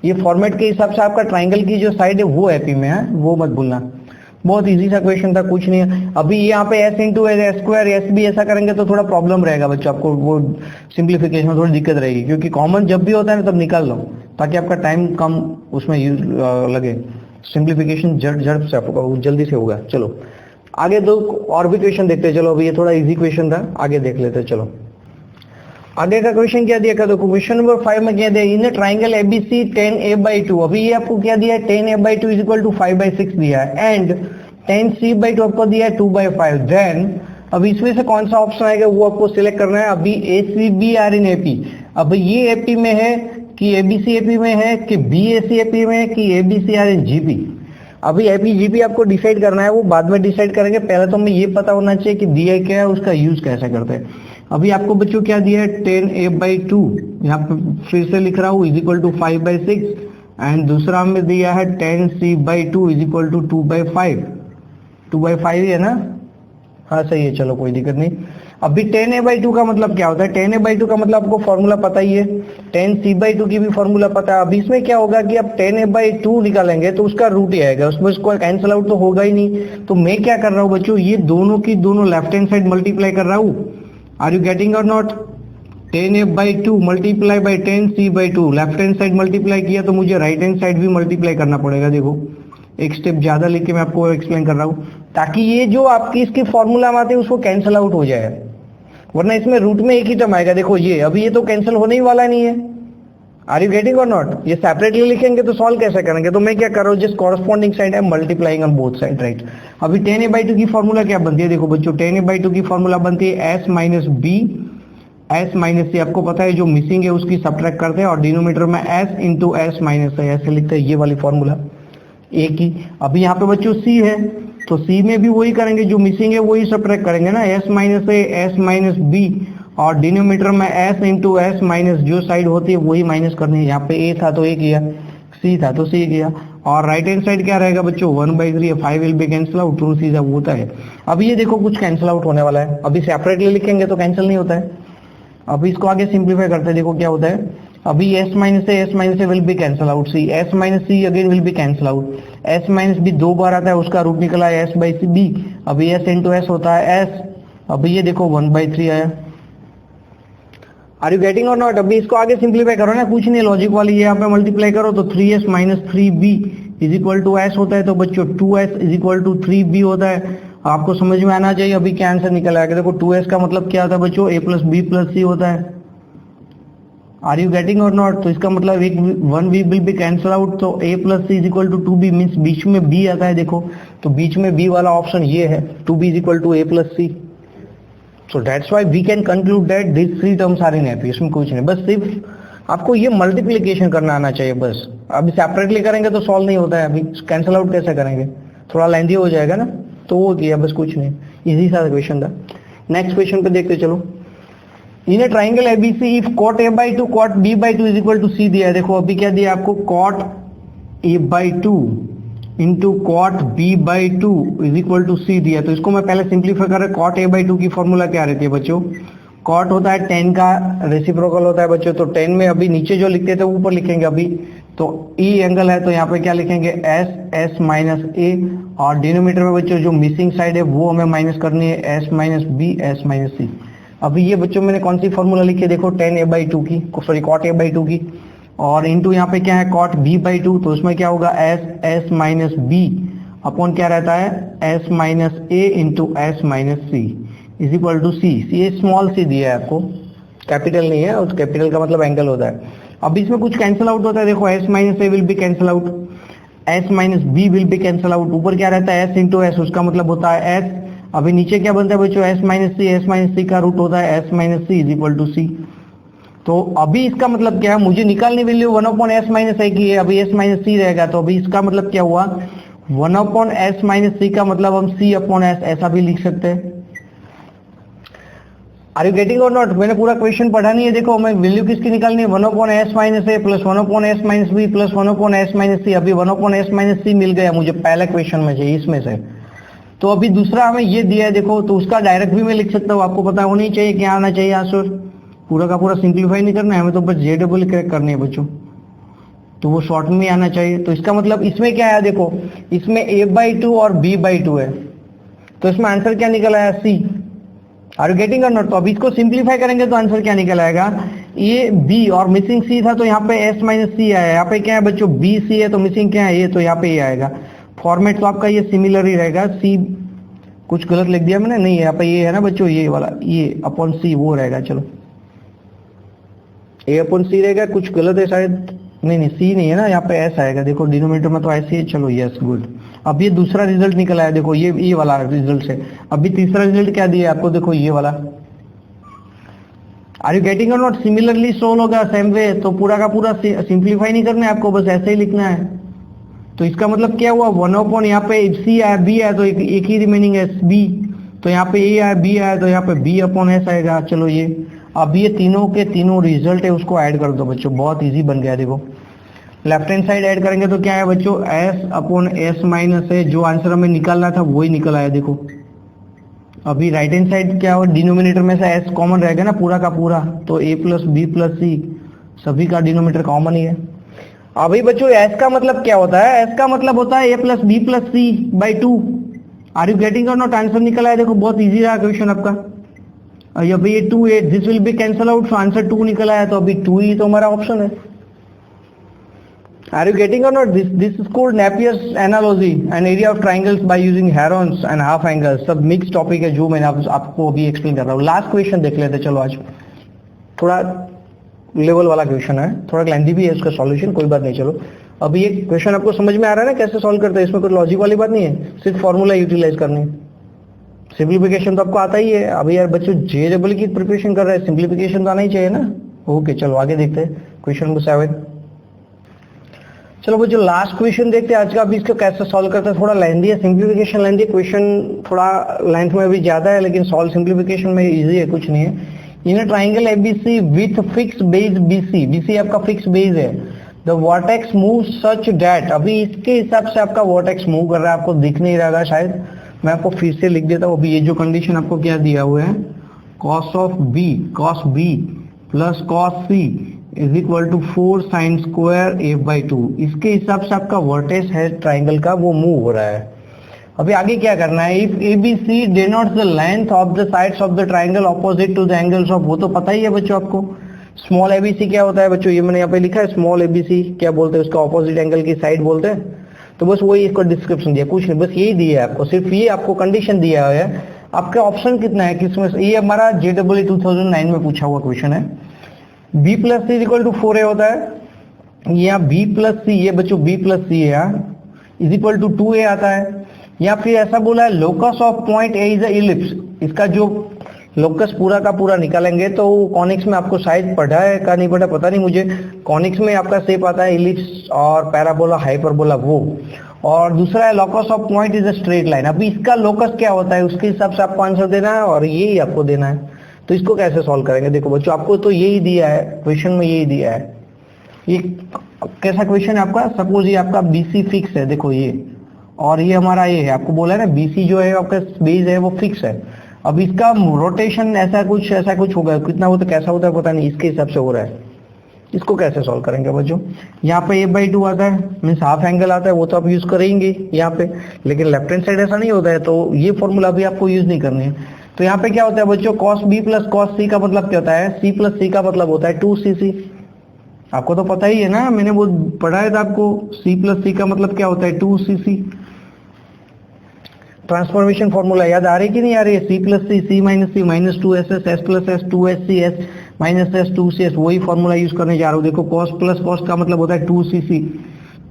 ये फॉर्मेट के हिसाब से आपका ट्राइंगल की जो साइड है वो AP में है, वो मत भूलना। बहुत इजी सा क्वेश्चन था, कुछ नहीं है। अभी यहाँ पे s into S square S भी ऐसा करेंगे तो थोड़ा प्रॉब्लम रहेगा बच्चों, आपको वो सिंप्लीफिकेशन में थोड़ी दिक्कत रहेगी, क्योंकि कॉमन जब भी होता है ना तब निकाल लो ताकि आपका टाइम कम उसमें लगे। सिंप्लीफिकेशन झट से आपको जल्दी से होगा। चलो आगे दो और भी क्वेश्चन देखते हैं। चलो अभी ये थोड़ा इजी क्वेश्चन था, आगे देख लेते हैं। चलो आगे का क्वेश्चन क्या दिया, देखो क्वेश्चन नंबर 5 में क्या दिया, इन ट्राइंगल एबीसी 10a/2, अभी ये आपको क्या दिया है 10a/2 इज इक्वल टू 5/6 दिया है, एंड 10c/2 आपको दिया है 2/5। देन अब इसमें से कौन सा ऑप्शन आएगा वो आपको सिलेक्ट करना है। अभी ACB आर इन AP, अब ये AP में है कि ABC AP में है कि BAC AP में है कि ABC आर इन GP। अभी AP GP आपको डिसाइड करना है, वो बाद में डिसाइड करेंगे, पहले तो हमें ये पता होना चाहिए कि दिया क्या है, उसका यूज कैसे करते हैं। अभी आपको बच्चों क्या दिया है 10a/2, यहाँ पे फिर से लिख रहा हूँ इज इक्वल टू 5/6, एंड दूसरा में दिया है 10c/2 इज इक्वल टू 2/5, 2/5 है ना, हाँ सही है, चलो कोई दिक्कत नहीं। अभी 10a/2 का मतलब क्या होता है, 10a/2 का मतलब आपको फॉर्मूला पता ही है, 10c/2 की भी फॉर्मूला पता है। अब इसमें क्या होगा कि आप 10a/2 निकालेंगे तो उसका रूट ही आएगा, उसमें उसको कैंसिल आउट तो होगा ही नहीं। तो मैं क्या कर रहा हूँ बच्चों, ये दोनों की दोनों लेफ्ट हैंड साइड मल्टीप्लाई कर रहा हूँ। Are you getting or not, 10a/2 multiply by 10c/2, left hand side multiply किया तो मुझे राइट हैंड साइड भी मल्टीप्लाई करना पड़ेगा। देखो एक स्टेप ज्यादा लेके मैं आपको एक्सप्लेन कर रहा हूँ, ताकि ये जो आपकी इसकी फॉर्मूला आते हैं उसको कैंसिल आउट हो जाए, वरना इसमें रूट में एक ही टर्म आएगा। देखो ये अभी ये तो कैंसिल होने ही वाला नहीं है। Are you getting or not, ये सेपरेटली लिखेंगे तो सॉल्व कैसे करेंगे, तो मैं क्या कर रहा हूँ, जिस कॉरस्पॉन्डिंग साइड है multiplying on both side, right. अभी 10a/2 की फॉर्मूला क्या बनती है, देखो बच्चों 10a/2 की फॉर्मूला बनती है s minus B, s minus C, आपको पता है जो मिसिंग है उसकी सब्ट्रैक्ट करते हैं और डिनोमिनेटर में s इंटू एस माइनस है, ऐसे लिखते हैं, ये वाली फॉर्मूला एक ही। अभी यहाँ पे बच्चों c है तो c में भी वही करेंगे, जो मिसिंग है वही सब्ट्रैक्ट करेंगे ना, s माइनस ए s माइनस बी, और डिनोमिनेटर में s इंटू एस माइनस जो साइड होती है वही माइनस करनी है। यहाँ पे a था तो a किया, c था तो c किया, और राइट हैंड साइड क्या रहेगा बच्चों 1/3 है, 5 will be cancel out, true सीधा होता है। अभी ये देखो कुछ कैंसिल आउट होने वाला है, अभी सेपरेटली लिखेंगे तो कैंसिल नहीं होता है। अभी इसको आगे सिंप्लीफाई करते हैं, देखो क्या होता है। अभी s minus A will be cancel out, c s minus C again will be cancel out, s minus B 2 बार आता है, उसका रूट निकला है s/b, अभी s इंटू एस होता है s, अभी ये देखो 1/3 आया। Are you getting or not, अभी इसको आगे सिंप्लीफाई करो ना, कुछ नहीं, लॉजिक वाली ये यहाँ पे मल्टीप्लाई करो तो 3s minus 3b is equal to s होता है, तो बच्चों 2s is equal to 3b होता है। आपको समझ में आना चाहिए अभी क्या आंसर निकल आएगा। देखो 2s का मतलब क्या होता है बच्चों, a plus B plus C होता है। Are you getting or not, तो इसका मतलब एक 1b will be cancel out, तो a plus C is equal to 2b, means बीच में b आता है, देखो तो बीच में b वाला ऑप्शन ये है, 2b is equal to a plus C. So that's why we can conclude that these three terms are in AP, इसमें कुछ नहीं, बस सिर्फ आपको ये मल्टीप्लिकेशन करना आना चाहिए बस। अभी सेपरेटली करेंगे तो सॉल्व नहीं होता है, अभी कैंसिल आउट कैसे करेंगे, थोड़ा लेंथी हो जाएगा ना, तो वो किया बस, कुछ नहीं, इजी सा क्वेश्चन था। नेक्स्ट क्वेश्चन पे देखते चलो। In a triangle ABC if cot a/2 cot b/2 is equal to c दिया है। देखो अभी क्या दिया आपको, cot a/2 into cot b/2 is equal to c दिया, तो इसको मैं पहले सिंप्लीफाई कर रहा हूँ। cot a/2 की फॉर्मूला क्या रहती है बच्चों, cot होता है 10 का रेसिप्रोकल होता है बच्चों, तो 10 में अभी नीचे जो लिखते थे ऊपर लिखेंगे, अभी तो e एंगल है तो यहाँ पे क्या लिखेंगे s माइनस a, और डिनोमिनेटर में बच्चों जो मिसिंग साइड है वो हमें माइनस करनी है s minus b s minus c। अभी ये बच्चों मैंने कौन सी फॉर्मूला लिखी है देखो, tan a/2 की, सॉरी cot a/2 की, और इंटू यहाँ पे क्या है cot b/2, तो उसमें क्या होगा s माइनस बी अपॉन क्या रहता है s minus A into s minus C is equal to C. ये स्मॉल सी दिया है आपको, कैपिटल नहीं है, और कैपिटल का मतलब एंगल होता है। अब इसमें कुछ कैंसिल आउट होता है, देखो s minus A will be cancel out, s minus B will be cancel out, ऊपर क्या रहता है s इंटू एस, उसका मतलब होता है s। अभी नीचे क्या बनता है बच्चों, s माइनस सी का रूट होता है s minus C is equal to C. तो अभी इसका मतलब क्या है, मुझे निकालनी वैल्यू 1/s माइनस ए की है, अभी s माइनस सी रहेगा, तो अभी इसका मतलब क्या हुआ 1/s माइनस सी का मतलब हम c/s ऐसा भी लिख सकते हैं। Are you getting or not? मैंने पूरा क्वेश्चन पढ़ा नहीं है, देखो मैं वैल्यू किसकी निकालनी है 1/s minus A plus 1/s minus B plus 1/s minus C. अभी 1/s माइनस सी मिल गया मुझे पहले क्वेश्चन में से, इसमें से। तो अभी दूसरा हमें ये दिया है देखो, तो उसका डायरेक्ट भी मैं लिख सकता हूँ, आपको पता होनी चाहिए क्या आना चाहिए आंसर, पूरा का पूरा सिंप्लीफाई नहीं करना है हमें, तो बस z करेक्ट करनी है बच्चों, तो वो शॉर्ट में आना चाहिए। तो इसका मतलब इसमें क्या है देखो, इसमें a/2 और b/2 है, तो इसमें आंसर क्या निकल आया c। Are you getting or not? तो अभी इसको सिंप्लीफाई करेंगे तो आंसर क्या निकल आएगा, ये b और मिसिंग c था, तो यहाँ पे s माइनस सी आया, यहाँ पे क्या है बच्चों b c है, तो मिसिंग क्या है ये, तो यहाँ पे ये आएगा। फॉर्मेट तो आपका ये सिमिलर ही रहेगा, c कुछ गलत लिख दिया मैंने, नहीं यहाँ पे ये है ना बच्चों, ये वाला ये अपॉन c वो रहेगा, चलो a अपॉन c रहेगा, कुछ गलत है शायद, नहीं c नहीं है ना, यहाँ पे s आएगा, देखो डिनोमिनेटर में तो ऐसे ही, चलो यस गुड। अब ये दूसरा रिजल्ट निकल आया देखो, ये वाला रिजल्ट है। अभी तीसरा रिजल्ट क्या दिया आपको, देखो ये वाला। Are you getting or not? Similarly solve होगा सेम वे, तो पूरा का पूरा सिंप्लीफाई नहीं करना है आपको, बस ऐसे ही लिखना है। तो इसका मतलब क्या हुआ 1/, यहाँ पे c आया b आया, तो एक ही रिमेनिंग है b, तो यहाँ पे a आया b आया, तो यहाँ पे b/s आएगा। चलो ये अब ये तीनों के तीनों रिजल्ट है, उसको ऐड कर दो बच्चों, बहुत इजी बन गया। देखो लेफ्ट हैंड साइड ऐड करेंगे तो क्या है बच्चों s/s माइनस है, जो आंसर हमें निकालना था वही निकल आया देखो। अभी राइट हैंड साइड क्या हो, डिनोमिनेटर में से s कॉमन रहेगा ना पूरा का पूरा, तो a प्लस बी प्लस सी सभी का डिनोमिनेटर कॉमन ही है। अभी बच्चों s का मतलब क्या होता है, s का मतलब होता है a plus B plus C by 2। Are you getting or not? Answer निकल आया देखो, बहुत इजी रहा क्वेश्चन आपका। अभी ये 2 8 this will be cancel out, so answer 2 निकल आया, तो अभी 2 ही तो हमारा ऑप्शन है। Are you getting or not? This is called Napier's analogy, an area of triangles by using herons and half angles। सब मिक्स टॉपिक है जो मैंने आपको अभी एक्सप्लेन कर रहा हूँ। लास्ट क्वेश्चन देख लेते चलो, आज थोड़ा लेवल वाला क्वेश्चन है, थोड़ा लेंथी भी है उसका सॉल्यूशन, कोई बात नहीं। चलो अभी ये क्वेश्चन आपको समझ में आ रहा है ना कैसे सॉल्व करते हैं, इसमें कोई लॉजिक वाली बात नहीं है, सिर्फ फॉर्मूला यूटिलाइज करनी है। सिंप्लीफिकेशन तो आपको आता ही है। अभी यार बच्चों जे की प्रिपरेशन कर रहे हैं, सिंप्लीफिकेशन तो आना ही चाहिए ना। ओके चलो आगे देखते हैं क्वेश्चन नंबर 7। चलो बच्चों लास्ट क्वेश्चन देखते हैं आज का। अभी इसको कैसे सॉल्व करते हैं, थोड़ा लेंथी है, सिंप्लीफिकेशन लेंथी है, क्वेश्चन थोड़ा लेंथ में भी ज्यादा है, लेकिन सॉल्व सिंप्लीफिकेशन में इजी है, कुछ नहीं है। In a triangle ABC with fix base BC, BC आपका फिक्स बेस है, the vertex move such that, अभी इसके हिसाब से आपका वर्टेक्स मूव कर रहा है, आपको दिख नहीं रहा शायद, मैं आपको फिर से लिख देता हूँ। अभी ये जो कंडीशन आपको क्या दिया हुआ है, cos of B cos b plus cos c is equal to 4 sine square a/2, इसके हिसाब से आपका वर्टेक्स है ट्राइंगल का, वो मूव हो रहा है। अभी आगे क्या करना है, if ABC denotes the length of the sides of the triangle opposite to the angles of, वो तो पता ही है बच्चों आपको। स्मॉल ABC क्या होता है बच्चों, ये मैंने यहाँ पे लिखा है, स्मॉल ABC क्या बोलते हैं, उसका ऑपोजिट एंगल की साइड बोलते हैं। तो बस वही इसको डिस्क्रिप्शन दिया, कुछ नहीं, बस यही दिया है आपको, सिर्फ ये आपको कंडीशन दिया है। आपका ऑप्शन कितना है किसमें, ये हमारा JEE 2009 में पूछा हुआ क्वेश्चन है। b plus C equal to 4a होता है, यहाँ b प्लस सी, ये बच्चों b प्लस सी है यहाँ, इज इक्वल टू 2a आता है। या फिर ऐसा बोला है locus of point a is a ellipse, इसका जो लोकस पूरा का पूरा निकालेंगे तो कॉनिक्स में आपको शायद पढ़ा है का नहीं पढ़ा पता नहीं मुझे, कॉनिक्स में आपका शेप आता है इलिप्स और पैराबोला हाइपरबोला वो, और दूसरा है locus of point is a straight line. अभी इसका लोकस क्या होता है उसके हिसाब से आपको आंसर देना है, और यही आपको देना है। तो इसको कैसे सॉल्व करेंगे, देखो बच्चों आपको तो यही दिया है क्वेश्चन में, यही दिया है। ये कैसा क्वेश्चन है आपका, सपोज ये आपका BC फिक्स है, देखो ये, और ये हमारा ये है, आपको बोला है ना BC जो है आपका बेस है वो फिक्स है। अब इसका रोटेशन ऐसा कुछ होगा, कितना होता है कैसा होता है पता नहीं, इसके हिसाब से हो रहा है। इसको कैसे सॉल्व करेंगे बच्चों, यहाँ पे a/2 आता है, मीन्स हाफ एंगल आता है, वो तो आप यूज करेंगे यहाँ पे, लेकिन लेफ्ट हैंड साइड ऐसा नहीं होता है, तो ये फॉर्मूला भी आपको यूज नहीं करनी है। तो यहाँ पे क्या होता है बच्चों, cos b plus cos c का मतलब क्या होता है, c प्लस c का मतलब होता है 2cc। आपको तो पता ही है ना, मैंने वो पढ़ाया था आपको, c प्लस c का मतलब क्या होता है 2cc। ट्रांसफॉर्मेशन फॉर्मूला याद आ रही कि नहीं आ रही है, c plus c minus c minus 2ss s plus s 2sc s minus s 2cs, वही फॉर्मूला यूज करने जा रहा हूँ। देखो cos प्लस cos का मतलब होता है 2cc,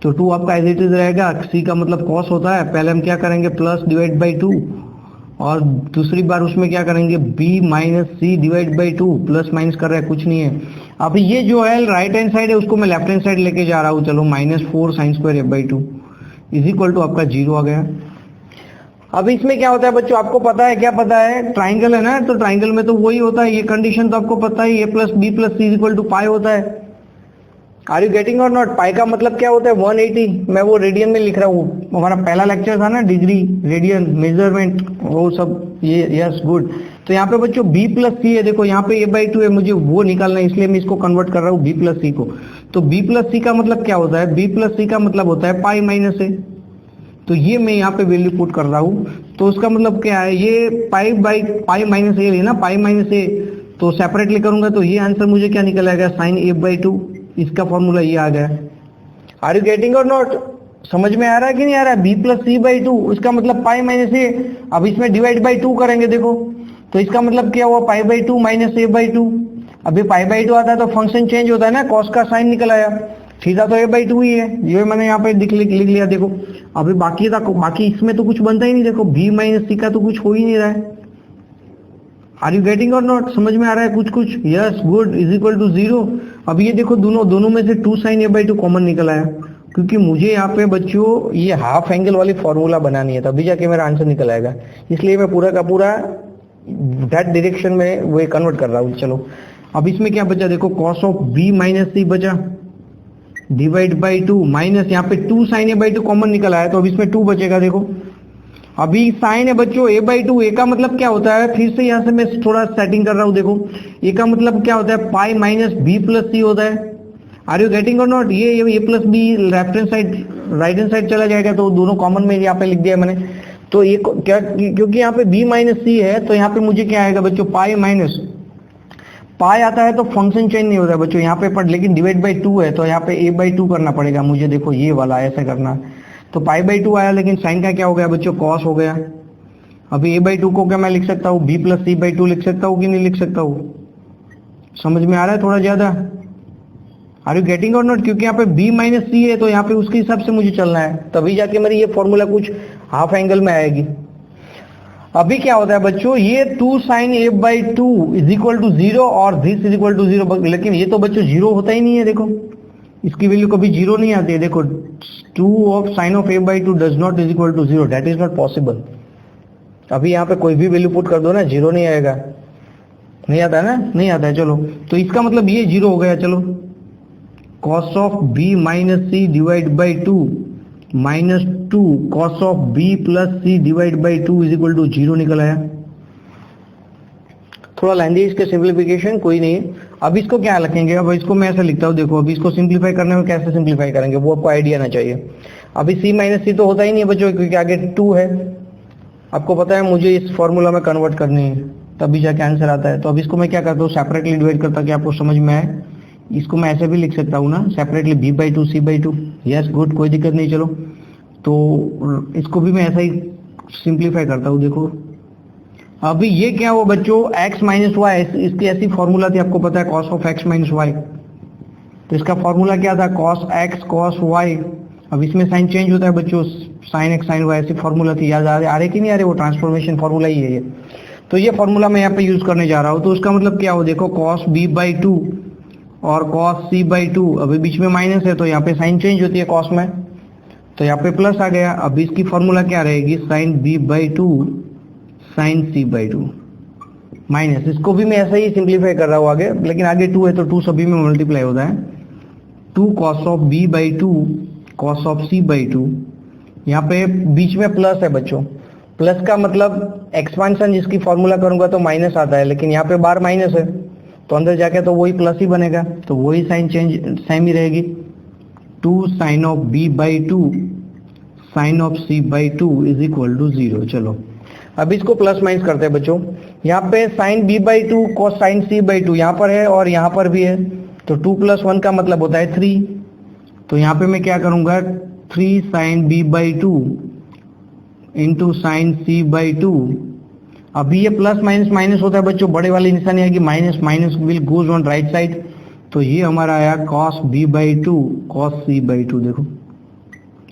तो 2 आपका एज इट इज रहेगा, c का मतलब cos होता है, पहले हम क्या करेंगे प्लस डिवाइड बाई 2, और दूसरी बार उसमें क्या करेंगे b minus C divide by 2, plus minus कर रहा है कुछ नहीं है। अभी ये जो है राइट हैंड साइड है उसको मैं लेफ्ट हैंड साइड लेके जा रहा हूँ, चलो -4 sin square f by 2 is equal to आपका 0 आ गया। अब इसमें क्या होता है बच्चों, आपको पता है, क्या पता है, ट्राइंगल है ना, तो ट्राइंगल में तो वही होता है, ये कंडीशन तो आपको पता है, a plus B plus C is equal to pi होता है। Are you getting or not? Pi का मतलब क्या होता है 180, मैं वो रेडियन में लिख रहा हूँ, हमारा पहला लेक्चर था ना डिग्री रेडियन मेजरमेंट वो सब, ये यस गुड। तो यहाँ पे बच्चों b प्लस सी है, देखो यहाँ पे a बाई 2 है, मुझे वो निकालना है, इसलिए मैं इसको कन्वर्ट कर रहा हूँ b प्लस सी को। तो b प्लस सी का मतलब क्या होता है, b प्लस सी का मतलब होता है पाई माइनस a, तो ये मैं यहाँ पे वैल्यू पुट कर रहा हूँ, तो उसका मतलब क्या है, ये पाई माइनस ए लेना, पाई माइनस ए, तो सेपरेटली करूंगा तो ये आंसर मुझे क्या निकल आएगा, साइन ए बाई 2, इसका फॉर्मूला ये आ गया। Are you getting or not? समझ में आ रहा है कि नहीं आ रहा है? बी प्लस सी बाई 2 इसका मतलब पाई माइनस ए, अब इसमें डिवाइड बाई 2 करेंगे देखो, तो इसका मतलब क्या हुआ, pi by 2 minus A by 2। अभी पाई बाई 2 आता है तो फंक्शन चेंज होता है ना, कॉस का साइन निकल आया, थीटा तो a बाई 2 ही है, ये मैंने यहाँ पे लिख लिया देखो। अभी बाकी इसमें तो कुछ बनता ही नहीं, देखो b माइनस सी का तो कुछ हो ही नहीं रहा है। Are you getting or not? समझ में आ रहा है कुछ? Yes good, is equal to 0। अब ये देखो दोनों में से 2 sin a बाई 2 कॉमन निकल आया, क्योंकि मुझे यहाँ पे बच्चों ये हाफ एंगल वाली फॉर्मूला बनानी है, तभी जाके मेरा आंसर निकल आएगा, इसलिए मैं पूरा का पूरा दैट डायरेक्शन में वो कन्वर्ट कर रहा हूँ। चलो अब इसमें क्या बचा, देखो cos ऑफ b माइनस सी बचा डिवाइड बाई 2, माइनस यहाँ पे 2 sin a बाई 2 कॉमन निकल आया, तो अब इसमें 2 बचेगा। देखो अभी साइन है बच्चों a बाई 2, a का मतलब क्या होता है, फिर से यहाँ से मैं थोड़ा सेटिंग कर रहा हूँ, देखो a का मतलब क्या होता है, pi minus B plus C होता है। Are you getting or not? ये a plus be left hand side right hand side चला जाएगा, तो दोनों कॉमन में यहाँ पे लिख दिया मैंने। तो ये क्या, क्योंकि यहाँ पे b माइनस सी है, तो यहाँ पे मुझे क्या आएगा बच्चों, पाई माइनस, पाई आता है तो फंक्शन चेंज नहीं होता बच्चों यहाँ पे, पर लेकिन डिवाइड बाई 2 है, तो यहाँ पे a बाई 2 करना पड़ेगा मुझे, देखो ये वाला ऐसा करना, तो पाई बाई 2 आया, लेकिन साइन का क्या हो गया बच्चों, कॉस हो गया। अभी a बाई 2 को क्या मैं लिख सकता हूँ, b प्लस सी बाई 2 लिख सकता हूँ कि नहीं लिख सकता हूँ? समझ में आ रहा है थोड़ा ज्यादा? Are you getting or not? क्योंकि यहाँ पे b माइनस सी है, तो यहाँ पे उसके हिसाब से मुझे चलना है, तभी जाके मेरी ये फॉर्मूला कुछ हाफ एंगल में आएगी। अभी क्या होता है बच्चों, ये 2 sin a by 2 is equal to 0 और दिस इज इक्वल टू 0, लेकिन ये तो बच्चों 0 होता ही नहीं है, देखो इसकी वैल्यू कभी 0 नहीं आती है। देखो 2 of sine of a by 2 does not is equal to 0, that is not possible. अभी यहाँ पे कोई भी वैल्यू पुट कर दो ना, 0 नहीं आएगा, नहीं आता है ना, नहीं आता है। चलो तो इसका मतलब ये 0 हो गया। चलो cos of b minus C divide by 2 minus 2 cos of b plus C divide by 2 is equal to 0 निकल आया। थोड़ा लेंदी इसके सिंप्लीफिकेशन, कोई नहीं है। अब इसको क्या लिखेंगे, अब इसको मैं ऐसा लिखता हूँ, देखो अभी इसको सिंप्लीफाई करने में कैसे सिंप्लीफाई करेंगे वो आपको आइडिया आना चाहिए। अभी c माइनस सी तो होता ही नहीं है बच्चों, क्योंकि आगे 2 है, आपको पता है मुझे इस फॉर्मूला में कन्वर्ट करनी है, तभी जाके आंसर आता है। तो अब इसको मैं क्या करता हूँ, सेपरेटली डिवाइड करता कि आपको समझ में आए। इसको मैं ऐसे भी लिख सकता हूँ ना, separately b by 2 C by 2, yes good, कोई दिक्कत नहीं। चलो तो इसको भी मैं ऐसा ही सिंप्लीफाई करता हूँ। देखो अभी ये क्या हुआ बच्चों, x माइनस वाई, इसकी ऐसी फॉर्मूला थी, आपको पता है cos of x minus Y, तो इसका फॉर्मूला क्या था, cos x cos y। अब इसमें साइन चेंज होता है बच्चों, sin x sin y, ऐसी फॉर्मूला थी, याद आ रहे कि नहीं आ रहे, वो ट्रांसफॉर्मेशन फॉर्मूला ही है ये। तो ये फॉर्मूला मैं यहाँ पे यूज करने जा रहा हूँ, तो उसका मतलब क्या हो, देखो cos b बाई 2 और cos c बाई 2, अभी बीच में माइनस है तो यहाँ पे साइन चेंज होती है cos में, तो यहाँ पे प्लस आ गया। अब इसकी फॉर्मूला क्या रहेगी, sine b by 2 sine c by 2 minus, इसको भी मैं ऐसा ही सिंप्लीफाई कर रहा हूँ आगे, लेकिन आगे 2 है तो 2 सभी में मल्टीप्लाई होता है। 2 cos of b by 2 cos of c by 2, यहाँ पे बीच में प्लस है बच्चों, प्लस का मतलब एक्सपांशन जिसकी फॉर्मूला करूंगा तो माइनस आता है, लेकिन यहाँ पे बार माइनस है तो अंदर जाके तो वही प्लस ही बनेगा, तो वही साइन चेंज सेम ही रहेगी। 2 sine of b by 2 sine of c by 2 is equal to 0। चलो अब इसको प्लस माइनस करते हैं बच्चों। यहाँ पे sine b by two cos sine c by two यहाँ पर है और यहाँ पर भी है, तो 2 + 1 का मतलब होता है 3। तो यहाँ पे मैं क्या करूंगा 3 sine b by two into sine c by two. अभी ये प्लस माइनस माइनस होता है बच्चों, बड़े वाली निशानी आएगी, minus minus will goes on right side. तो ये हमारा आया cos b by two cos c by to. देखो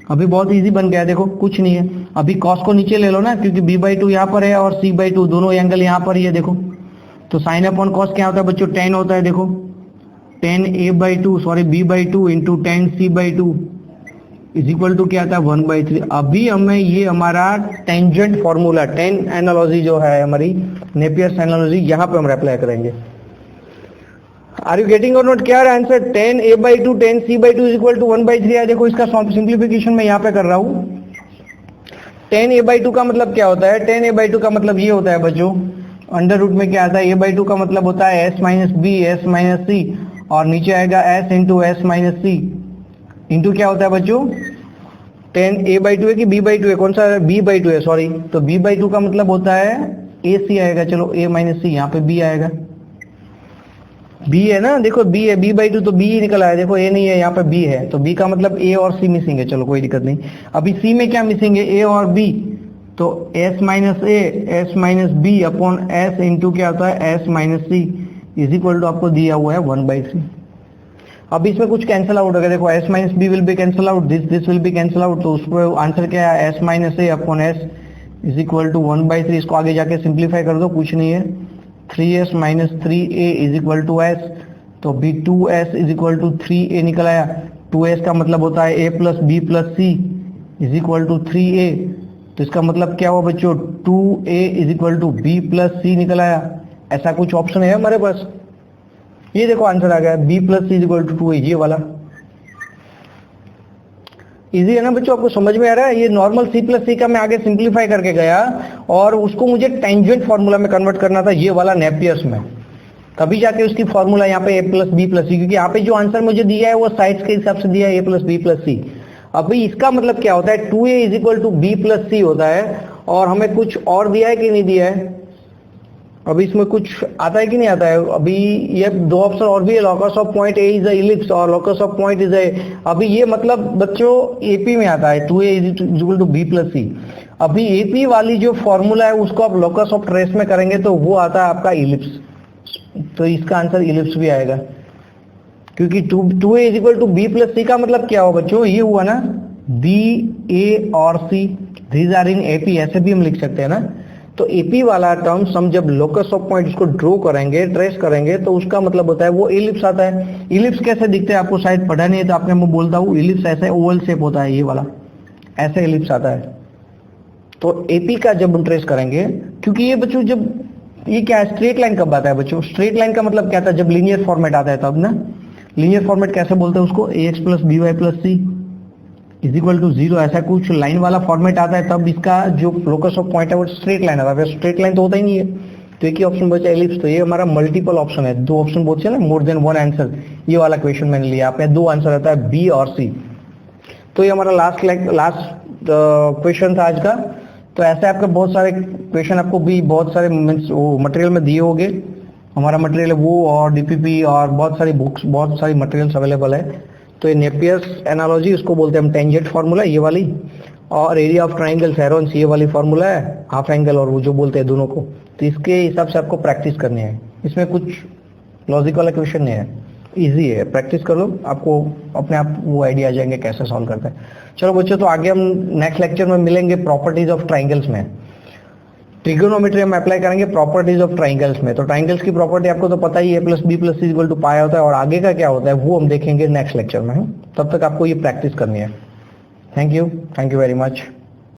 अभी बहुत इजी बन गया, देखो कुछ नहीं है। अभी cos को नीचे ले लो ना, क्योंकि b बाई टू यहाँ पर है और c बाई टू दोनों एंगल यहाँ पर ही है। देखो तो साइन अपॉन कॉस क्या होता है बच्चों, tan होता है। देखो tan a by two sorry b by two into tan c by two is equal to क्या आता है 1/3। अभी हमें ये हमारा टेंजेंट फॉर्मूला, टेन एनालॉजी जो है हमारी नेपियर्स एनालॉजी, यहाँ पे हम अप्लाई करेंगे। Are you getting or not? क्या answer tan a by two tan c by two is equal to 1/3 है। देखो इसका सिंप्लीफिकेशन मैं यहाँ पे कर रहा हूँ। tan a बाई टू का मतलब क्या होता है, tan a बाई टू का मतलब ये होता है बच्चों, अंडर रूट में क्या आता है, a बाई टू का मतलब होता है s minus B s minus C, और नीचे आएगा s into S minus C into क्या होता है बच्चों, tan a बाई टू है कि b बाई टू है, कौन सा b बाई टू है सॉरी, तो b बाई टू का मतलब होता है a c आएगा, चलो a माइनस सी, यहाँ पे b आएगा, b है ना, देखो b है, b बाई टू तो b ही निकल आया, देखो a नहीं है यहाँ पे b है, तो b का मतलब a और c मिसिंग है, चलो कोई दिक्कत नहीं। अभी c में क्या मिसिंग है, a और b, तो s minus a s minus b upon s into क्या होता है s minus c is equal to आपको दिया हुआ है 1/3। अब इसमें कुछ कैंसिल आउट हो गया, देखो s minus B will be cancel out, this will be cancel out, तो उसको आंसर क्या है s minus A upon s is equal to 1/3। इसको आगे जाके सिंप्लीफाई कर दो, कुछ नहीं है, 3s minus 3a is equal to s, तो भी 2s is equal to 3a निकल आया। 2s का मतलब होता है a plus b plus c is equal to 3a, तो इसका मतलब क्या हुआ बच्चों, 2a is equal to b plus c निकल आया। ऐसा कुछ ऑप्शन है हमारे पास, ये देखो आंसर आ गया b plus C is equal to 2a, ये वाला इजी है ना बच्चों, आपको समझ में आ रहा है। ये नॉर्मल c प्लस सी का मैं आगे सिंप्लीफाई करके गया और उसको मुझे टेंजेंट फॉर्मूला में कन्वर्ट करना था, ये वाला नेपियर्स में, तभी जाके उसकी फॉर्मूला यहाँ पे a प्लस बी प्लस सी, क्योंकि यहाँ पे जो आंसर मुझे दिया है वो साइड्स के हिसाब से दिया है a plus B plus C. अभी इसका मतलब क्या होता है, 2a is equal to B plus C होता है, और हमें कुछ और दिया है कि नहीं दिया है, अभी इसमें कुछ आता है कि नहीं आता है। अभी ये दो ऑप्शन और भी है, locus of point A is a ellipse or locus of point is A, अभी ये मतलब बच्चों एपी में आता है 2a is equal to B plus C. अभी एपी वाली जो फॉर्मूला है उसको आप लोकस ऑफ ट्रेस में करेंगे तो वो आता है आपका इलिप्स, तो इसका आंसर इलिप्स भी आएगा, क्योंकि 2a is equal to B plus C का मतलब क्या हुआ बच्चों, ये हुआ ना बी ए और सी, दीज आर इन एपी, ऐसे भी हम लिख सकते हैं ना। तो एपी वाला टर्म्स हम जब लोकस ऑफ पॉइंट इसको ड्रॉ करेंगे, ट्रेस करेंगे, तो उसका मतलब होता है वो इलिप्स आता है। इलिप्स कैसे दिखते हैं आपको शायद पढ़ा नहीं है, तो आपने मैं बोलता हूँ, इलिप्स ऐसे ओवल शेप होता है, ये वाला ऐसे इलिप्स आता है। तो एपी का जब हम ट्रेस करेंगे, क्योंकि ये बच्चों जब ये क्या है, स्ट्रेट लाइन कब आता है बच्चों, स्ट्रेट लाइन का मतलब क्या था, जब लीनियर फॉर्मेट आता है तब ना। लीनियर फॉर्मेट कैसे बोलते हैं उसको, ax plus B Y plus C is equal to 0, ऐसा कुछ लाइन वाला फॉर्मेट आता है तब इसका जो लोकस ऑफ पॉइंट है वो स्ट्रेट लाइन आता है, स्ट्रेट लाइन तो होता ही नहीं है, तो एक ही ऑप्शन बचा एलिप्स। तो ये हमारा मल्टीपल ऑप्शन है, दो ऑप्शन बोलते हैं ना, मोर देन वन आंसर, ये वाला क्वेश्चन मैंने लिया, आपने दो आंसर आता है बी और सी। तो ये हमारा लास्ट क्वेश्चन था आज का। तो ऐसे आपके बहुत सारे क्वेश्चन आपको भी बहुत सारे मटेरियल में दिए होंगे, हमारा मटेरियल वो और डीपीपी और बहुत सारी बुक्स, बहुत सारी मटेरियल्स अवेलेबल है। तो ये नेपियर्स एनालॉजी उसको बोलते हैं हम, टेंजेंट फार्मूला ये वाली, और एरिया ऑफ ट्राइंगल हेरोन्स ये वाली फार्मूला है, हाफ एंगल और वो जो बोलते हैं दोनों को। तो इसके हिसाब से आपको प्रैक्टिस करनी है, इसमें कुछ लॉजिक वाला क्वेश्चन नहीं है, इजी है, प्रैक्टिस कर लो, आपको अपने आप वो आइडिया आ जाएंगे कैसे सॉल्व करते हैं। चलो बच्चों, तो आगे हम नेक्स्ट लेक्चर में मिलेंगे प्रॉपर्टीज ऑफ ट्राइंगल्स में। ट्रिगोनोमेट्री हम अप्लाई करेंगे प्रॉपर्टीज ऑफ ट्राइंगल्स में। तो ट्राइंगल्स की प्रॉपर्टी आपको तो पता ही है, plus B plus C equal to pi होता है, और आगे का क्या होता है वो हम देखेंगे नेक्स्ट लेक्चर में। तब तक आपको ये प्रैक्टिस करनी है। Thank you very much.